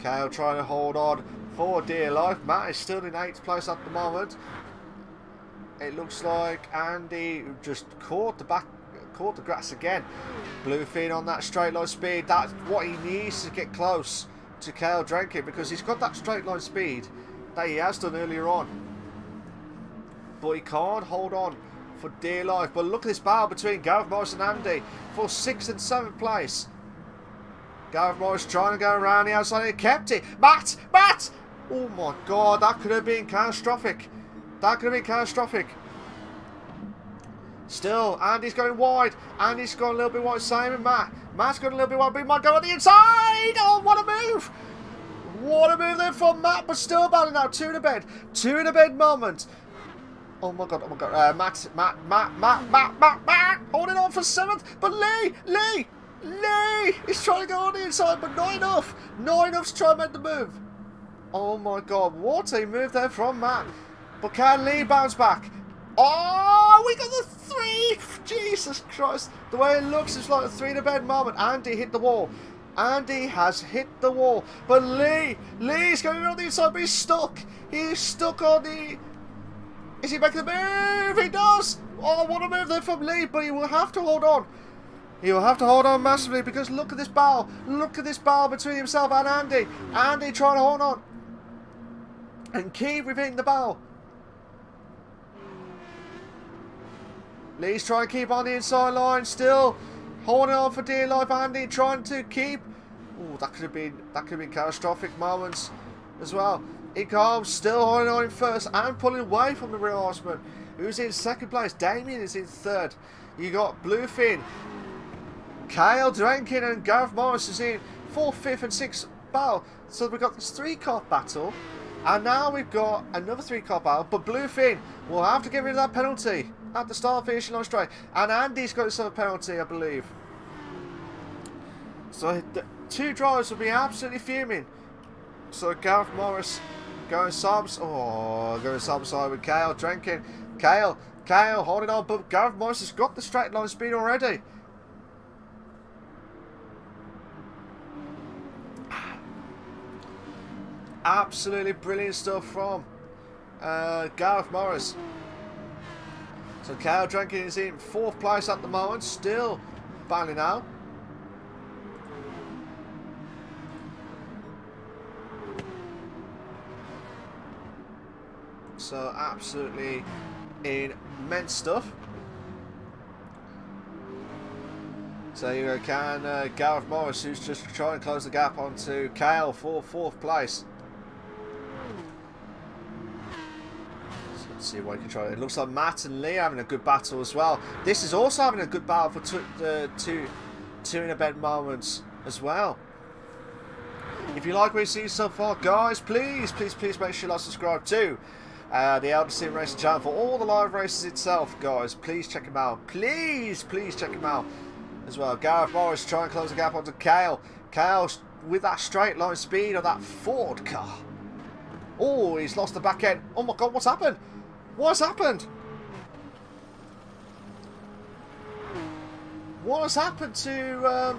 Kale trying to hold on for dear life. Matt is still in 8th place at the moment. It looks like Andy just caught the grass again. Bluefin on that straight line speed. That's what he needs to get close to Kale Drenkin, because he's got that straight line speed that he has done earlier on. But he can't hold on for dear life. But look at this battle between Gareth Morris and Andy for 6th and 7th place. Gareth Morris trying to go around the outside, and he kept it. Matt! Oh my god, that could have been catastrophic. Still, Andy's going wide. Andy's got a little bit wide, same with Matt. Matt's got a little bit wide, but he might go on the inside. Oh, what a move! What a move there from Matt, but still battling now. 2 to bed. 2 in a bed moment. Oh my god. Matt. Holding on for 7th, but Lee! He's trying to go on the inside, but not enough. Not enough to try and make the move. Oh my god, what a move there from Matt. But can Lee bounce back? Oh, we got the 3. Jesus Christ. The way it looks, it's like a 3 to bed moment. Andy hit the wall. Andy has hit the wall. But Lee's going on the inside, but he's stuck. He's stuck on the... Is he making the move? He does. Oh, what a move there from Lee, but he will have to hold on. He will have to hold on massively, because look at this battle. Look at this battle between himself and Andy. Andy trying to hold on and keep within the battle. Lee's trying to keep on the inside line, still holding on for dear life. Andy trying to keep. Oh, that could have been catastrophic moments as well. Inca Holmes still holding on in first and pulling away from the Real Horseman, who's in 2nd place. Damien is in 3rd. You got Bluefin, Kale Drenkin and Gareth Morris is in 4th, 5th and 6th battle. So we've got this 3-car battle, and now we've got another 3-car battle, but Bluefin will have to get rid of that penalty at the start of finishing line straight, and Andy's got himself a penalty, I believe. So the 2 drivers will be absolutely fuming. So Gareth Morris going side with Kale Drenkin. Kale holding on, but Gareth Morris has got the straight line speed already. Absolutely brilliant stuff from Gareth Morris. So Kyle Drankin is in 4th place at the moment, still battling out. So absolutely immense stuff. So you can Gareth Morris, who's just trying to close the gap onto Kale for 4th place. So let's see what he can try. It looks like Matt and Lee having a good battle as well. This is also having a good battle for two in a bed moments as well. If you like what you see so far, guys, please make sure you like, subscribe to the Elder Sim Racing channel for all the live races itself, guys. Please check them out. Please check them out as well. Gareth Morris trying to close the gap onto Kale. Kale with that straight line speed of that Ford car. Oh, he's lost the back end. Oh my God, what's happened? What's happened? What has happened to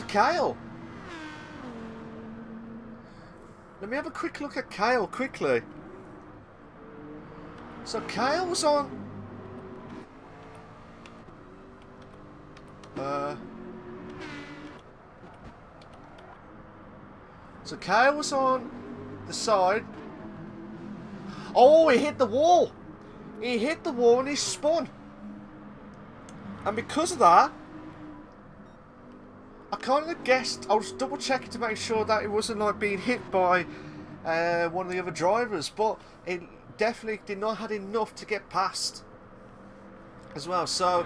Kale? Let me have a quick look at Kale quickly. So Kale was on. So Kale was on the side. Oh, he hit the wall. He hit the wall and he spun. And because of that, I kind of guessed. I was double checking to make sure that it wasn't like being hit by one of the other drivers, but it definitely did not have enough to get past as well. So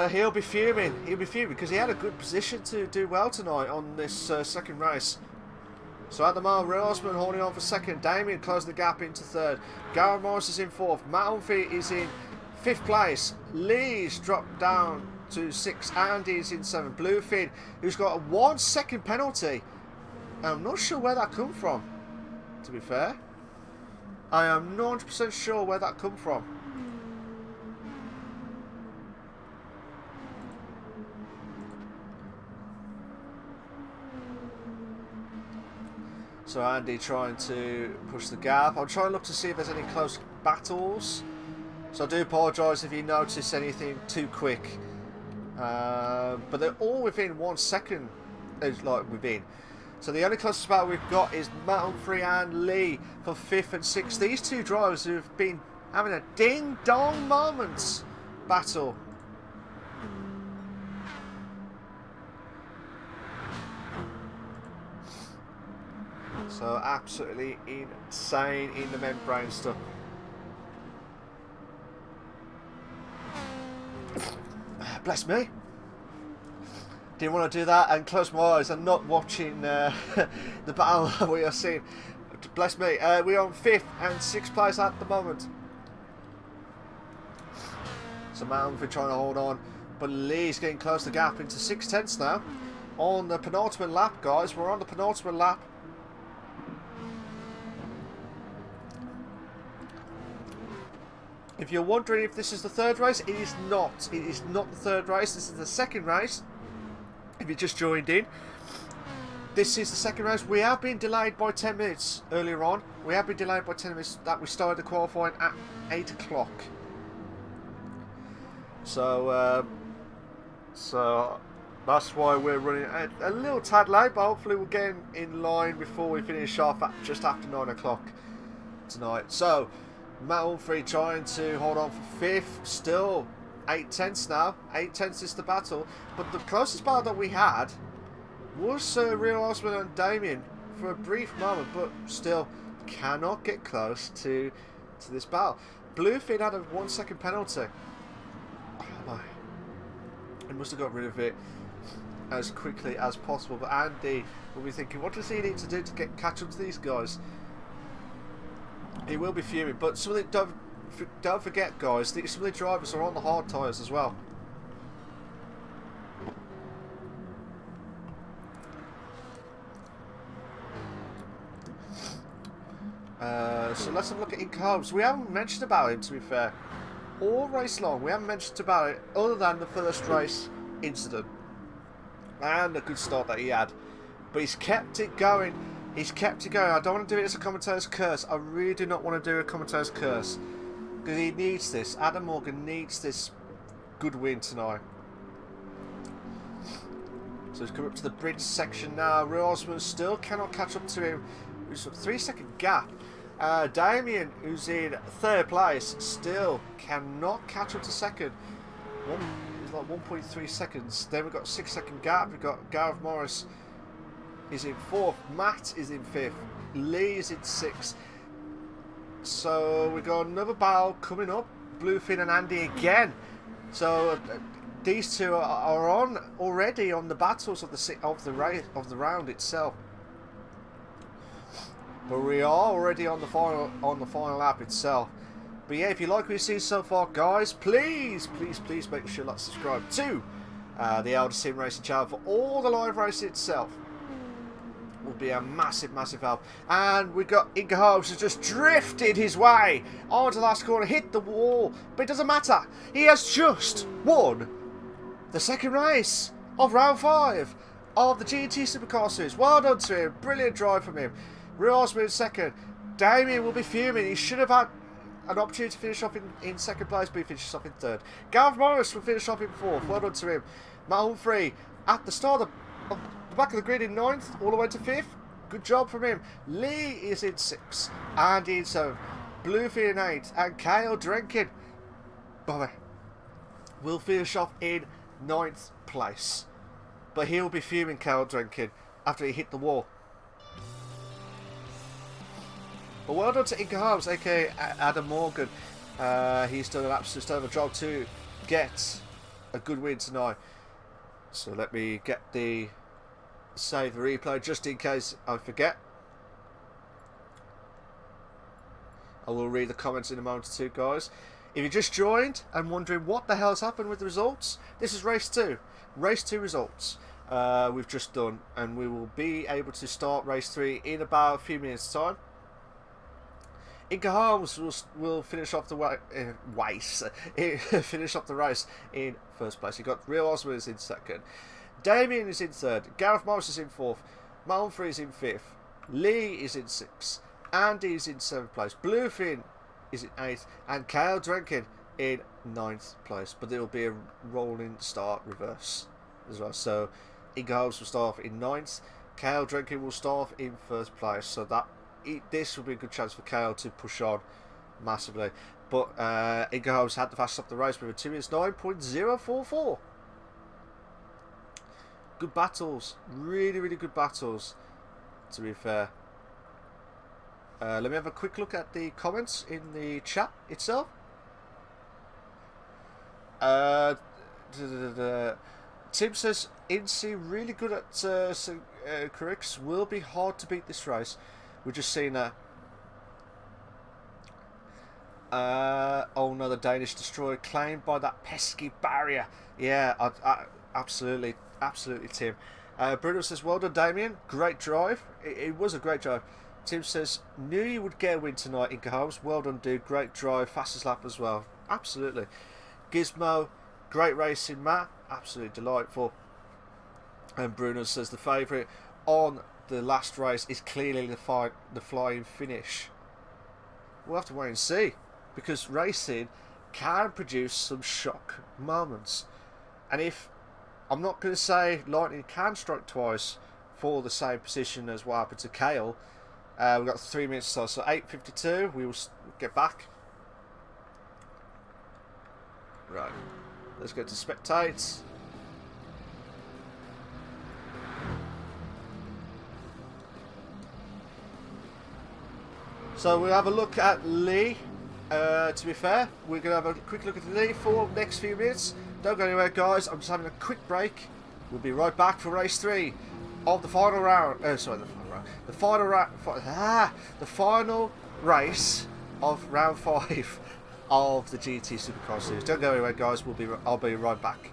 he'll be fuming. He'll be fuming because he had a good position to do well tonight on this second race. So at the moment, Real Osman holding on for 2nd. Damien closed the gap into 3rd. Gareth Morris is in 4th. Matt Humphrey is in 5th place. Lee's dropped down to 6th. Andy's in 7th. Bluefin, who's got a 1 second penalty. I'm not sure where that come from, to be fair. I am not 100% sure where that come from. So Andy trying to push the gap. I'll try and look to see if there's any close battles. So I do apologise if you notice anything too quick. But they're all within 1 second. It's like within. So the only closest battle we've got is Matt Humphrey and Lee for 5th and 6th. These two drivers who have been having a ding-dong moments battle. So absolutely insane in the membrane stuff. Bless me. Didn't want to do that and close my eyes and not watching the battle we are seeing. Bless me. We're on 5th and 6th place at the moment. So Matt Humphrey trying to hold on, but Lee's getting close to the gap into 6/10 now. On the penultimate lap, guys. We're on the penultimate lap. If you're wondering if this is the 3rd race, it is not. It is not the 3rd race. This is the 2nd race. If you just joined in, this is the 2nd race. We have been delayed by 10 minutes earlier on. We have been delayed by 10 minutes. That we started the qualifying at 8 o'clock. So that's why we're running a little tad late, but hopefully we'll get in line before we finish off at just after 9 o'clock tonight. So Matt Humphrey trying to hold on for 5th, still 8/10 now. 8/10 is the battle, but the closest battle that we had was Real Osman and Damien for a brief moment, but still cannot get close to this battle. Bluefin had a 1 second penalty. He must have got rid of it as quickly as possible, but Andy will be thinking, what does he need to do to catch up to these guys? He will be fuming, but something don't forget, guys, some of the drivers are on the hard tyres as well. So let's have a look at Incobes. We haven't mentioned about him, to be fair. All race long, we haven't mentioned about it other than the first race incident and the good start that he had. But he's kept it going He's kept it going. I don't want to do it as a commentator's curse. I really do not want to do a commentator's curse. Because he needs this. Adam Morgan needs this good win tonight. So he's come up to the bridge section now. Rosman still cannot catch up to him. There's a 3-second gap. Damien, who's in 3rd place, still cannot catch up to 2nd. It's like 1.3 seconds. Then we've got a 6-second gap. We've got Gareth Morris is in 4th. Matt is in 5th. Lee is in 6th. So we've got another battle coming up. Bluefin and Andy again. So these two are on already on the battles of the round itself. But we are already on the final lap itself. But yeah, if you like what you see so far, guys, please make sure to subscribe to the Elder Sim Racing channel for all the live racing itself. Will be a massive help. And we got Inca Hobbs has just drifted his way onto the last corner, hit the wall, but it doesn't matter. He has just won the 2nd race of round 5 of the GT Supercar Series. Well done to him. Brilliant drive from him. Rosman in 2nd. Damien will be fuming. He should have had an opportunity to finish off in 2nd place, but he finishes off in 3rd. Gareth Morris will finish off in 4th. Well done to him. Matt Humphrey at the start of the back of the grid in 9th, all the way to 5th. Good job from him. Lee is in 6th. Andy in 7th. Bluefin in 8th. And Kyle Drenkin, Bobby, will finish off in 9th place. But he'll be fuming, Kyle Drenkin, after he hit the wall. But well done to Inca Hobbs, aka Adam Morgan. He's done an absolute stellar job to get a good win tonight. So let me get the save the replay just in case I forget. I will read the comments in a moment or two, guys. If you just joined and wondering what the hell's happened with the results, this is race 2. Race 2 results we've just done, and we will be able to start race 3 in about a few minutes' time. Inca Holmes will finish off the finish off the race in 1st place. You got Real Osman is in 2nd. Damien is in 3rd. Gareth Morris is in 4th. Matt Humphrey is in 5th. Lee is in 6th. Andy is in 7th place. Bluefin is in 8th. And Kyle Drenkin in 9th place. But there will be a rolling start reverse as well. So Inca Holmes will start off in 9th. Kyle Drenkin will start off in 1st place. So this will be a good chance for Kyle to push on massively. But Inca Holmes had the fastest up the race with a 2 minutes 9.044. Good battles, really good battles, to be fair. Let me have a quick look at the comments in the chat itself. Tim says Incy really good at corrects, will be hard to beat this race. We're just seeing that. Oh no, the Danish destroyer claimed by that pesky barrier. Yeah, absolutely, Tim. Bruno says, well done, Damien. Great drive. It was a great drive. Tim says, knew you would get a win tonight, Inca Holmes. Well done, dude. Great drive. Fastest lap as well. Absolutely. Gizmo, great racing, Matt. Absolutely delightful. And Bruno says the favourite on the last race is clearly the flying finish. We'll have to wait and see, because racing can produce some shock moments. And if I'm not going to say lightning can strike twice for the same position as what happened to Kale. We've got 3 minutes or so. 8:52. We will get back. Right. Let's go to spectate. So we'll have a look at Lee. To be fair, we're going to have a quick look at Lee for the next few minutes. Don't go anywhere, guys. I'm just having a quick break. We'll be right back for race 3 of the final round. Sorry, the final round. The final race of round 5 of the GT Supercar Series. Don't go anywhere, guys. I'll be right back.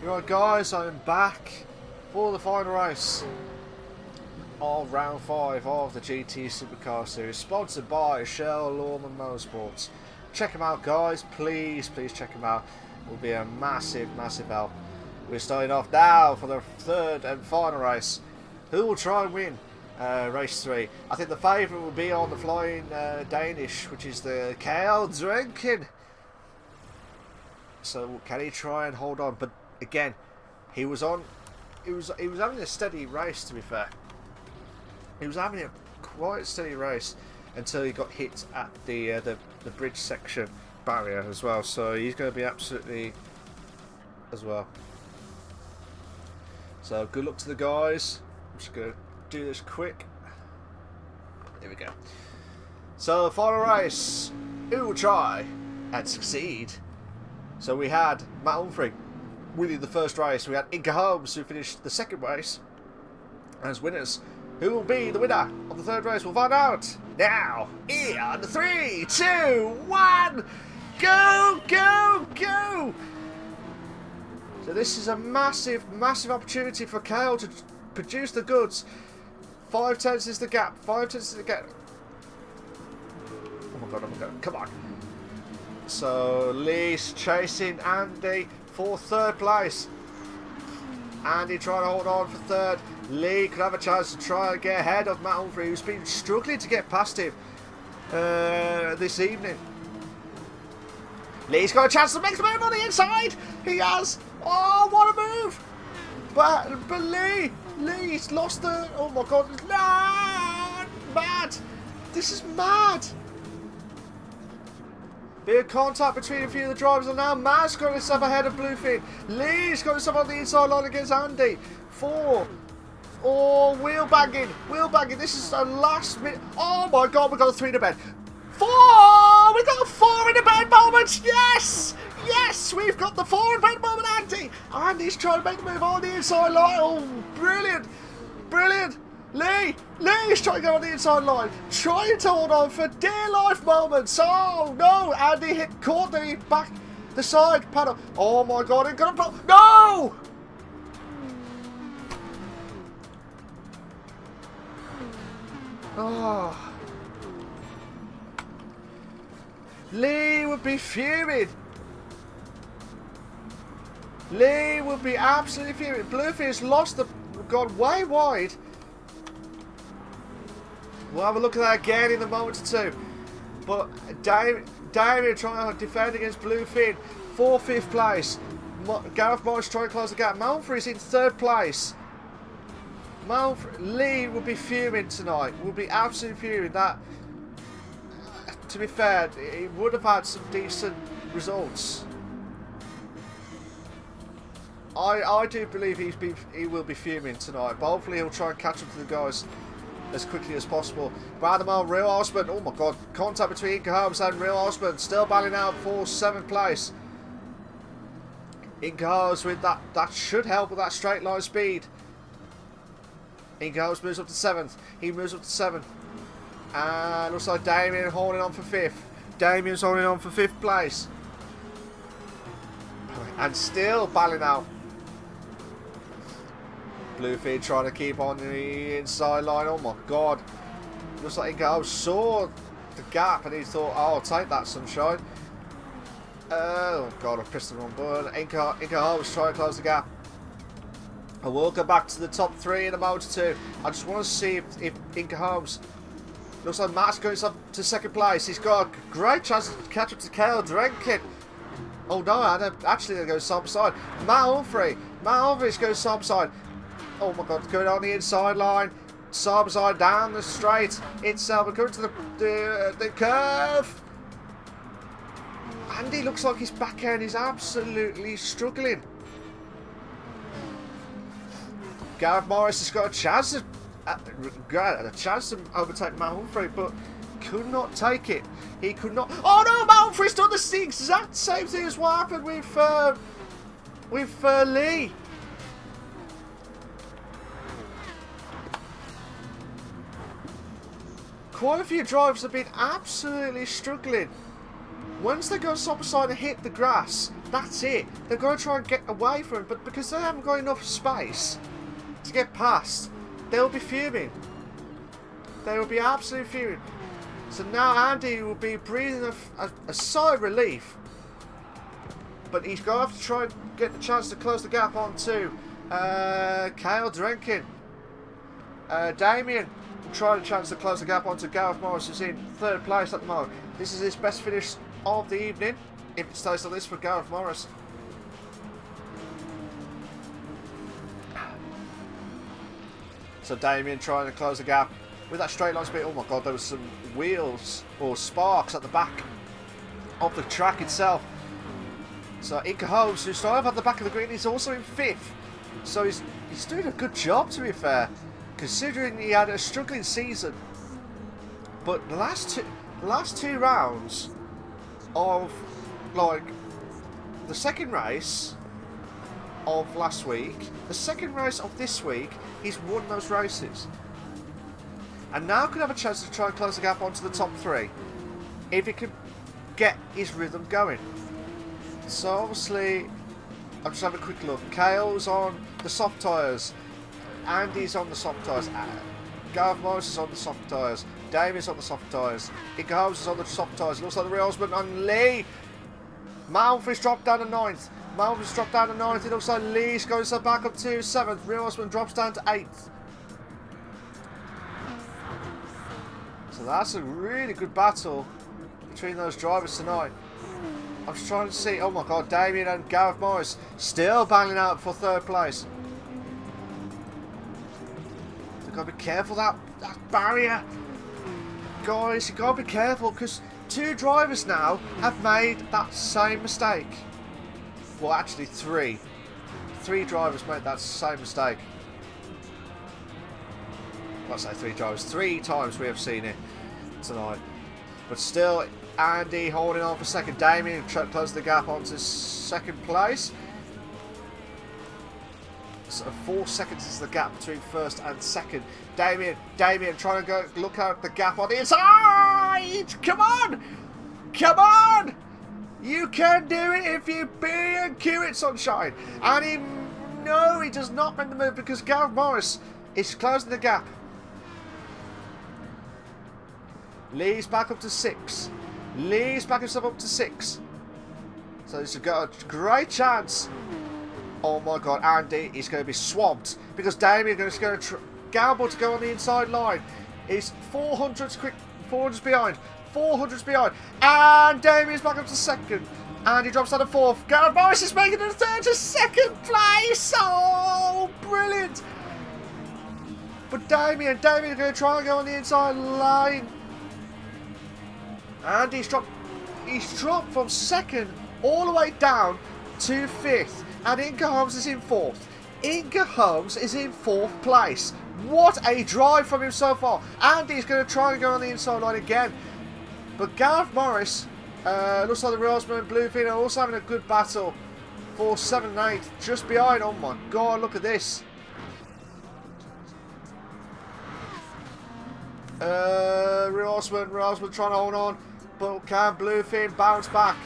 Right guys, I'm back for the final race of round 5 of the GT Supercar Series, sponsored by Shell Lawman Motorsports. Check them out guys, please check them out. It will be a massive help. We're starting off now for the third and final race. Who will try and win race 3? I think the favourite will be on the flying Danish, which is the Kyle Drenkin. So can he try and hold on? But again, he was having a steady race, to be fair. He was having a quite steady race until he got hit at the bridge section barrier as well. So he's going to be absolutely as well. So good luck to the guys. I'm just going to do this quick. There we go. So final race. Who will try and succeed? So we had Matt Humphrey winning the first race. We had Inca Holmes who finished the second race as winners. Who will be the winner of the third race? We'll find out now. In 3, 2, 1, go, go, go! So this is a massive opportunity for Kale to produce the goods. 5 tenths is the gap. 5 tenths is the gap. Oh my god, come on. So Lee's chasing Andy for third place. Andy trying to hold on for third. Lee could have a chance to try and get ahead of Matt Humphrey, who's been struggling to get past him this evening. Lee's got a chance to make the move on the inside. He has. Oh, what a move! But Lee's lost the. Oh my god! No, mad! This is mad. Bit of contact between a few of the drivers, and now Matt's got himself ahead of Bluefin. Lee's got himself on the inside line against Andy. 4. Oh, wheel banging. This is the last minute. Oh my god, we got a 3 in the bed. 4! We got a 4 in the bed moment. Yes! Yes, we've got the 4 in the bed moment, Andy. Andy's trying to make the move on the inside line. Oh, brilliant. Lee's trying to go on the inside line, trying to hold on for dear life moments. Oh no, Andy caught the side panel. Oh my god, it got a no! Oh. Lee would be fuming. Lee would be absolutely fuming. Bluefin's gone way wide. We'll have a look at that again in a moment or two. But Damien trying to defend against Bluefin for 5th place. Gareth Morris trying to close the gap. Humphrey's in 3rd place. Lee will be fuming tonight. Will be absolutely fuming. That, to be fair, he would have had some decent results. I do believe he will be fuming tonight. But hopefully he'll try and catch up to the guys as quickly as possible. Brandon Real Osman, oh my god, contact between Inca Holmes and Real Osman, still battling out for 7th place. Inca Holmes with that should help with that straight line speed. Inca Holmes moves up to 7th, he moves up to 7th. And looks like Damien holding on for 5th. Damien's holding on for 5th place. And still battling out. Bluefin trying to keep on the inside line. Oh my god. Looks like Inca Holmes saw the gap and he thought, oh, I'll take that, sunshine. Oh god, I pressed the wrong button. Inca Holmes trying to close the gap. I will go back to the top 3 in a moment or two. I just want to see if Inca Holmes. Looks like Matt's going up to 2nd place. He's got a great chance to catch up to Kale Drenkin. Oh no, actually they go side by side. Matt Humphrey's going side by side. Oh my god, going on the inside line. Side by side down the straight itself. We're going to the curve. Andy looks like his back end is absolutely struggling. Gareth Morris has got a chance to overtake Matt Humphrey, but could not take it. He could not. Oh no, Matt Humphrey's done the exact same thing as what happened with Lee. Quite a few drivers have been absolutely struggling. Once they go side by side and hit the grass, that's it. They're going to try and get away from him, but because they haven't got enough space to get past, they'll be fuming. They will be absolutely fuming. So now Andy will be breathing a sigh of relief. But he's going to have to try and get the chance to close the gap on to Kyle Drenkin. Damien will try the chance to close the gap onto Gareth Morris, who's in third place at the moment. This is his best finish of the evening, if it stays on this for Gareth Morris. So Damien trying to close the gap with that straight line speed. Oh my god, there was some wheels or sparks at the back of the track itself. So Inca Holmes, who's started at the back of the grid, is also in 5th. So he's doing a good job, to be fair, considering he had a struggling season. But the last two rounds of, like, the second race of last week, the second race of this week, he's won those races. And now could have a chance to try and close the gap onto the top 3 if he can get his rhythm going. So obviously, I'll just have a quick look. Kale's on the soft tyres, Andy's on the soft tyres, Gareth Morris is on the soft tyres, Damien's on the soft tyres, Inca Holmes is on the soft tyres. It looks like the real husband on Lee. Malmfield's dropped down to 9th. Malmfield's dropped down to 9th. It looks like Lee's going back up to 7th. Real husband drops down to 8th. So that's a really good battle between those drivers tonight. I'm just trying to see. Oh my god, Damien and Gareth Morris still battling out for 3rd place. You've got to be careful that barrier. Guys, you've got to be careful because 2 drivers now have made that same mistake. Well, actually 3. 3 drivers made that same mistake. I'll say 3 drivers. 3 times we have seen it tonight. But still, Andy holding on for 2nd. Damien closed the gap onto 2nd place. So 4 seconds is the gap between 1st and 2nd. Damien trying to go look out the gap on the inside. Come on! Come on! You can do it if you B&Q it, sunshine. And no, he does not make the move because Gareth Morris is closing the gap. Lee's back up to 6. Lee's back himself up to 6. So this has got a great chance. Oh my god, Andy is going to be swamped because Damien is going to gamble to go on the inside line. He's 400s quick, 400s behind, 400s behind, and Damien's back up to 2nd. And he drops down to 4th. Gareth Morris is making it to 3rd to 2nd place. Oh, brilliant! But Damien is going to try and go on the inside line. And he's dropped from 2nd all the way down to 5th. And Inca Holmes is in 4th. Inca Holmes is in 4th place. What a drive from him so far. Andy's going to try and go on the inside line again. But Gareth Morris, looks like the Rosman and Bluefin are also having a good battle for 7th and 8th. Just behind. Oh my god, look at this. Rosman trying to hold on. But can Bluefin bounce back?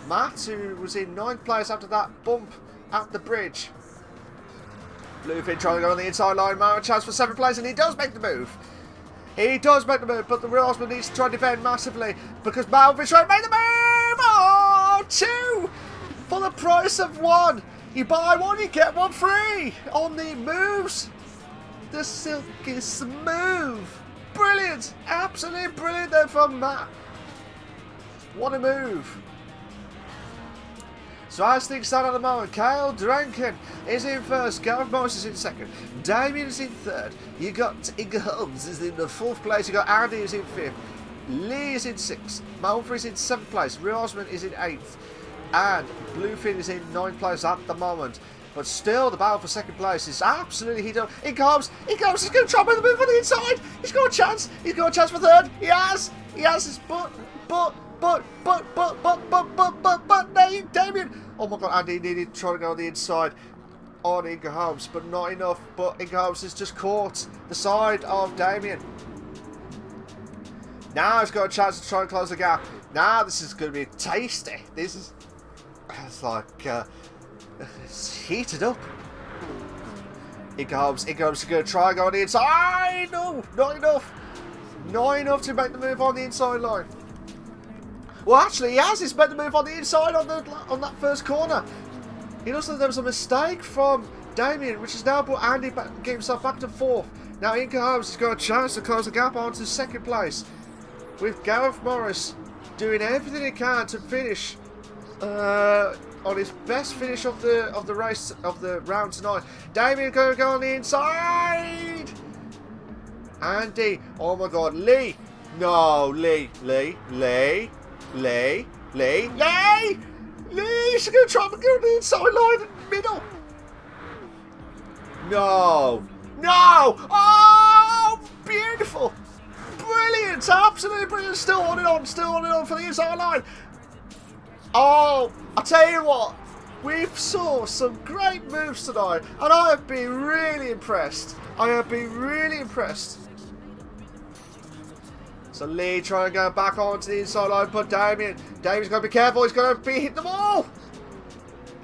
Matt, who was in 9th place after that bump at the bridge. Bluefin trying to go on the inside line. Matt a chance for 7th place, and he does make the move. He does make the move, but the Rosman needs to try and defend massively because Malvin's trying to make the move. Oh, 2 for the price of 1. You buy 1, you get 1 free on the moves. The silkiest move. Brilliant. Absolutely brilliant there from Matt. What a move. So as things stand at the moment, Kyle Drankin is in 1st, Gareth Morris is in 2nd, Damien is in 3rd, you got Inca Holmes is in the 4th place, you got Andy is in 5th, Lee is in 6th, Malfoy is in 7th place, Rosman is in 8th, and Bluefin is in 9th place at the moment. But still, the battle for 2nd place is absolutely heated up. Inca Holmes is going to try and make the move on the inside. He's got a chance. He's got a chance for 3rd. He has his but Damien. Oh my god, Andy needed to try to go on the inside on Inca Holmes, but not enough. But Inca Holmes has just caught the side of Damien. Now he's got a chance to try and close the gap. Now this is going to be tasty. This is It's like, it's heated up. Inghams is going to try and go on the inside. No, not enough. Not enough to make the move on the inside line. Well, actually, he has. He's made the move on the inside on that first corner. It looks like there was a mistake from Damien, which has now put Andy back, get himself back to fourth. Now Inghams has got a chance to close the gap on to second place, with Gareth Morris doing everything he can to finish on his best finish of the race of the round tonight. Damien going to go on the inside. Andy, oh my God, Lee, no, Lee, she's going to try and go on the inside line in the middle. No, oh, beautiful, brilliant, absolutely brilliant, still on for the inside line. Oh, I tell you what, we've saw some great moves tonight, and I have been really impressed. So Lee trying to go back onto the inside line, but Damien's got to be careful. He's going to be hitting the wall.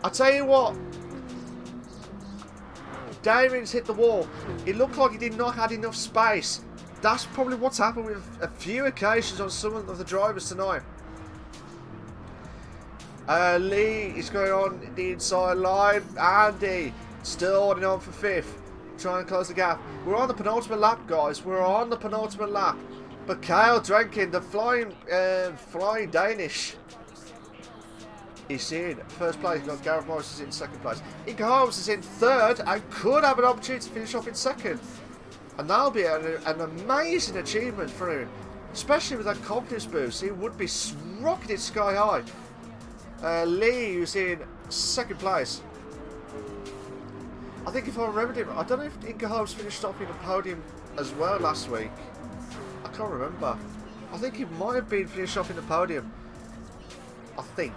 I tell you what, Damien's hit the wall. It looked like he did not have enough space. That's probably what's happened with a few occasions on some of the drivers tonight. Lee is going on the inside line. Andy still holding on for fifth, trying to close the gap. We're on the penultimate lap, guys. We're on the penultimate lap. But Kyle Drenkin, the flying Danish, is in first place. You've got Gareth Morris is in second place. Inghams is in third and could have an opportunity to finish off in second. And that'll be an amazing achievement for him, especially with that confidence boost. He would be rocketed sky high. Lee, who's in second place. I think if I remembered him, I don't know if Inghams finished off in the podium as well last week. I can't remember. I think he might have been finished off in the podium. I think.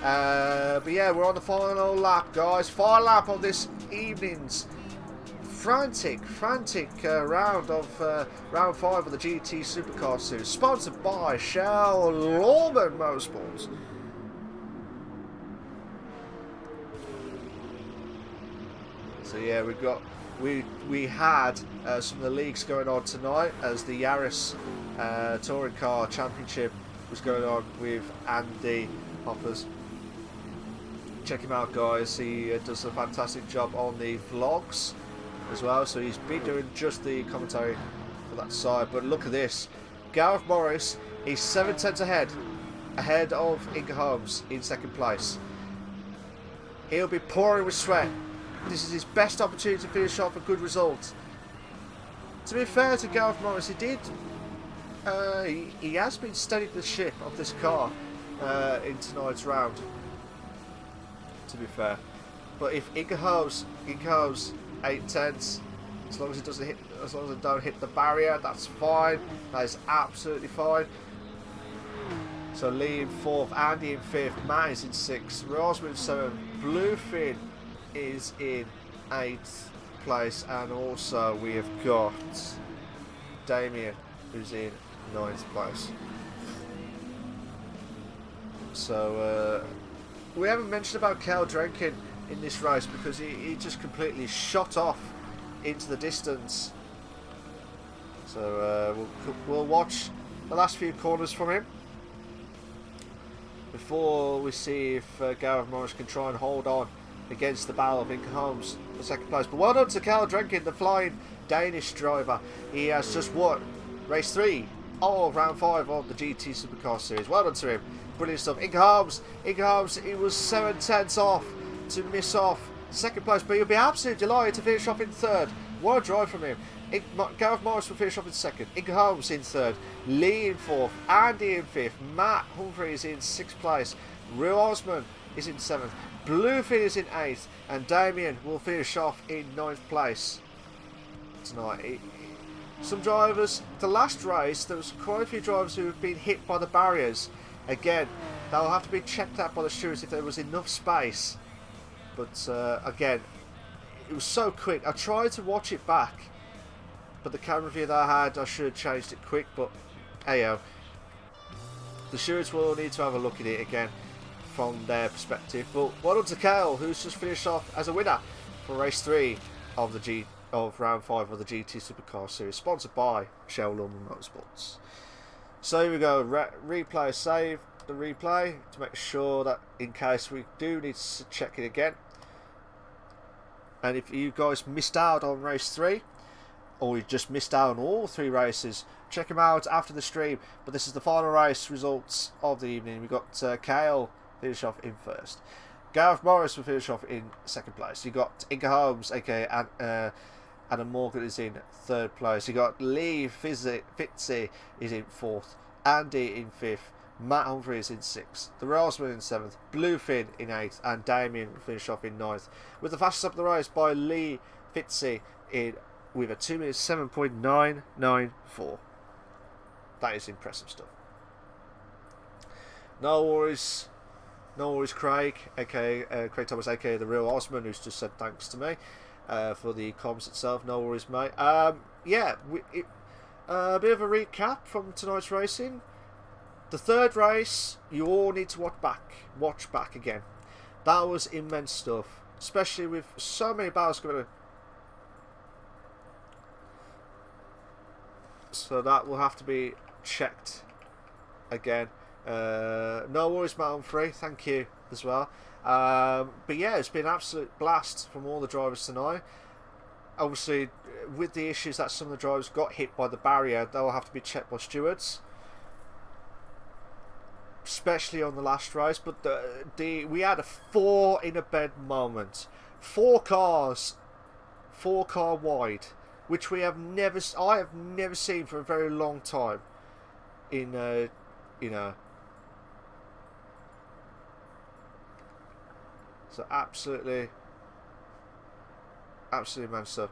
But yeah, we're on the final lap, guys. Final lap of this evening's frantic round of round 5 of the GT Supercar Series, sponsored by Shell Lawman Motorsports. So yeah, we had some of the leagues going on tonight as the Yaris Touring Car Championship was going on with Andy Hoppers. Check him out, guys. He does a fantastic job on the vlogs as well, so he's been doing just the commentary for that side. But look at this, Gareth Morris is 7/10 ahead of Inghams in second place. He'll be pouring with sweat. This is his best opportunity to finish off a good result. To be fair to Gareth Morris, he has been steadying the ship of this car in tonight's round, to be fair. But if Inghams 8/10, as long as it don't hit the barrier, that's fine. That is absolutely fine. So Lee in 4th, Andy in 5th, Matt is in 6th, Rosman in 7th, Bluefin is in 8th place, and also we have got Damien, who's in 9th place. So we haven't mentioned about Kel Drenkin in this race because he just completely shot off into the distance. So we'll watch the last few corners from him before we see if Gareth Morris can try and hold on against the battle of Inghams for second place. But well done to Kel Drenkin, the flying Danish driver. He has just won race 3 of round 5 of the GT Supercar Series. Well done to him. Brilliant stuff. Inghams, he was 7/10 off to miss off second place, but he'll be absolutely delighted to finish off in 3rd. What a drive from him. Gareth Morris will finish off in 2nd. Inghams in 3rd. Lee in 4th. Andy in 5th. Matt Humphrey is in 6th place. Will Osman is in 7th. Bluefin is in 8th. And Damien will finish off in 9th place tonight. Some drivers, the last race, there was quite a few drivers who have been hit by the barriers. Again, they'll have to be checked out by the stewards if there was enough space. But again, it was so quick. I tried to watch it back, but the camera view that I had, I should have changed it quick. But heyo, the stewards will need to have a look at it again. from their perspective. But well done to Kale, who's just finished off as a winner for race 3 of round 5 of the GT Supercar Series, sponsored by Shell London Motorsports. So here we go, replay, save the replay to make sure that in case we do need to check it again. And if you guys missed out on race 3, or you just missed out on all 3 races, check them out after the stream. But this is the final race results of the evening. We got Kale finish off in first. Gareth Morris will finish off in second place. You got Inga Holmes, aka Adam Morgan, is in third place. You got Lee Fitzy is in fourth. Andy in fifth. Matt Humphrey is in 6th, the Rosman in 7th, Bluefin in 8th, and Damien will finish off in 9th. With the fastest up the race by Lee Fitzy with a 2 minutes 7.994. That is impressive stuff. No worries, Craig, aka Craig Thomas, aka the real Osman, who's just said thanks to me for the comments itself. No worries, mate. Yeah, a bit of a recap from tonight's racing. The third race, you all need to watch back again. That was immense stuff, especially with so many battles going on. So that will have to be checked again. No worries, Matt Humphrey, thank you as well. But yeah, it's been an absolute blast from all the drivers tonight. Obviously, with the issues that some of the drivers got hit by the barrier, they'll have to be checked by stewards, especially on the last race. But we had a 4 in a bed moment, 4 car wide, which I have never seen for a very long time in so absolutely man stuff.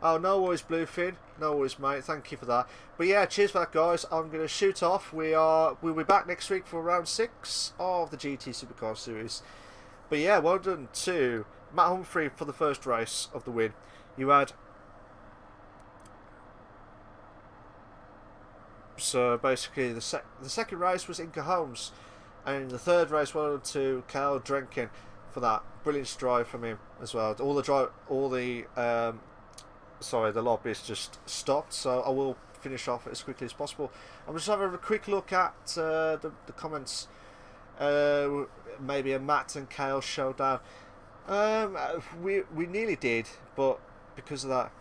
Oh, no worries, Bluefin. No worries, mate. Thank you for that. But yeah, cheers for that, guys. I'm going to shoot off. We'll be back next week for round 6 of the GT Supercar Series. But yeah, well done to Matt Humphrey for the first race of the win. You had... So basically, the second race was Inca Holmes. And in the third race, well done to Kyle Drenkin for that. Brilliant drive from him as well. The lobbyist just stopped, so I will finish off as quickly as possible. I'm just having a quick look at the comments. Maybe a Matt and Kale showdown. We nearly did, but because of that.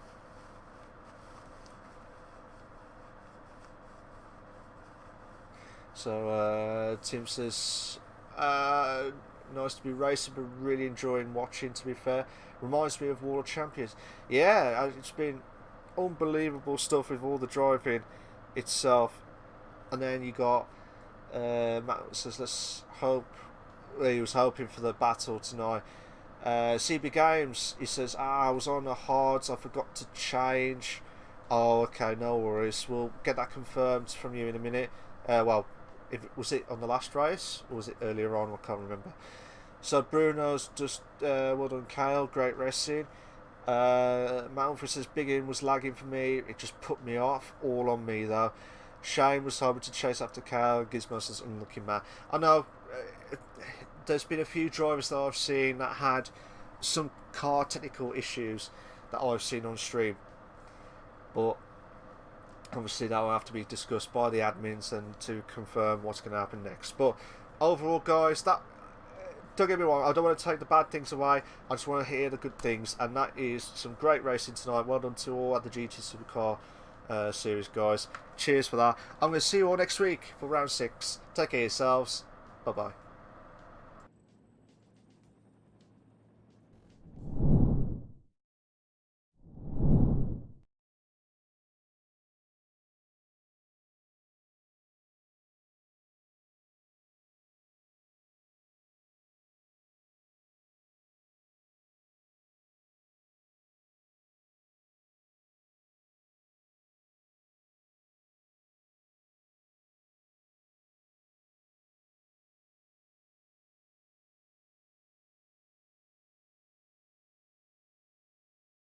So Tim says, nice to be racing, but really enjoying watching, to be fair. Reminds me of World Champions. Yeah, it's been unbelievable stuff with all the driving itself. And then you got Matt says, let's hope. He was hoping for the battle tonight. CB Games, he says, I was on the hards, I forgot to change. Oh, okay, no worries. We'll get that confirmed from you in a minute. Was it on the last race or was it earlier on? I can't remember. So Bruno's just well done, Kyle. Great racing. Matt Humphrey says Big In was lagging for me. It just put me off. All on me though. Shane was hoping to chase after Kyle. Gizmo says unlucky man. I know there's been a few drivers that I've seen that had some car technical issues that I've seen on stream, but obviously that will have to be discussed by the admins and to confirm what's going to happen next. But overall, guys, don't get me wrong, I don't want to take the bad things away, I just want to hear the good things, and that is some great racing tonight. Well done to all at the GT Supercar Series, guys. Cheers for that. I'm going to see you all next week for round 6. Take care of yourselves. Bye bye.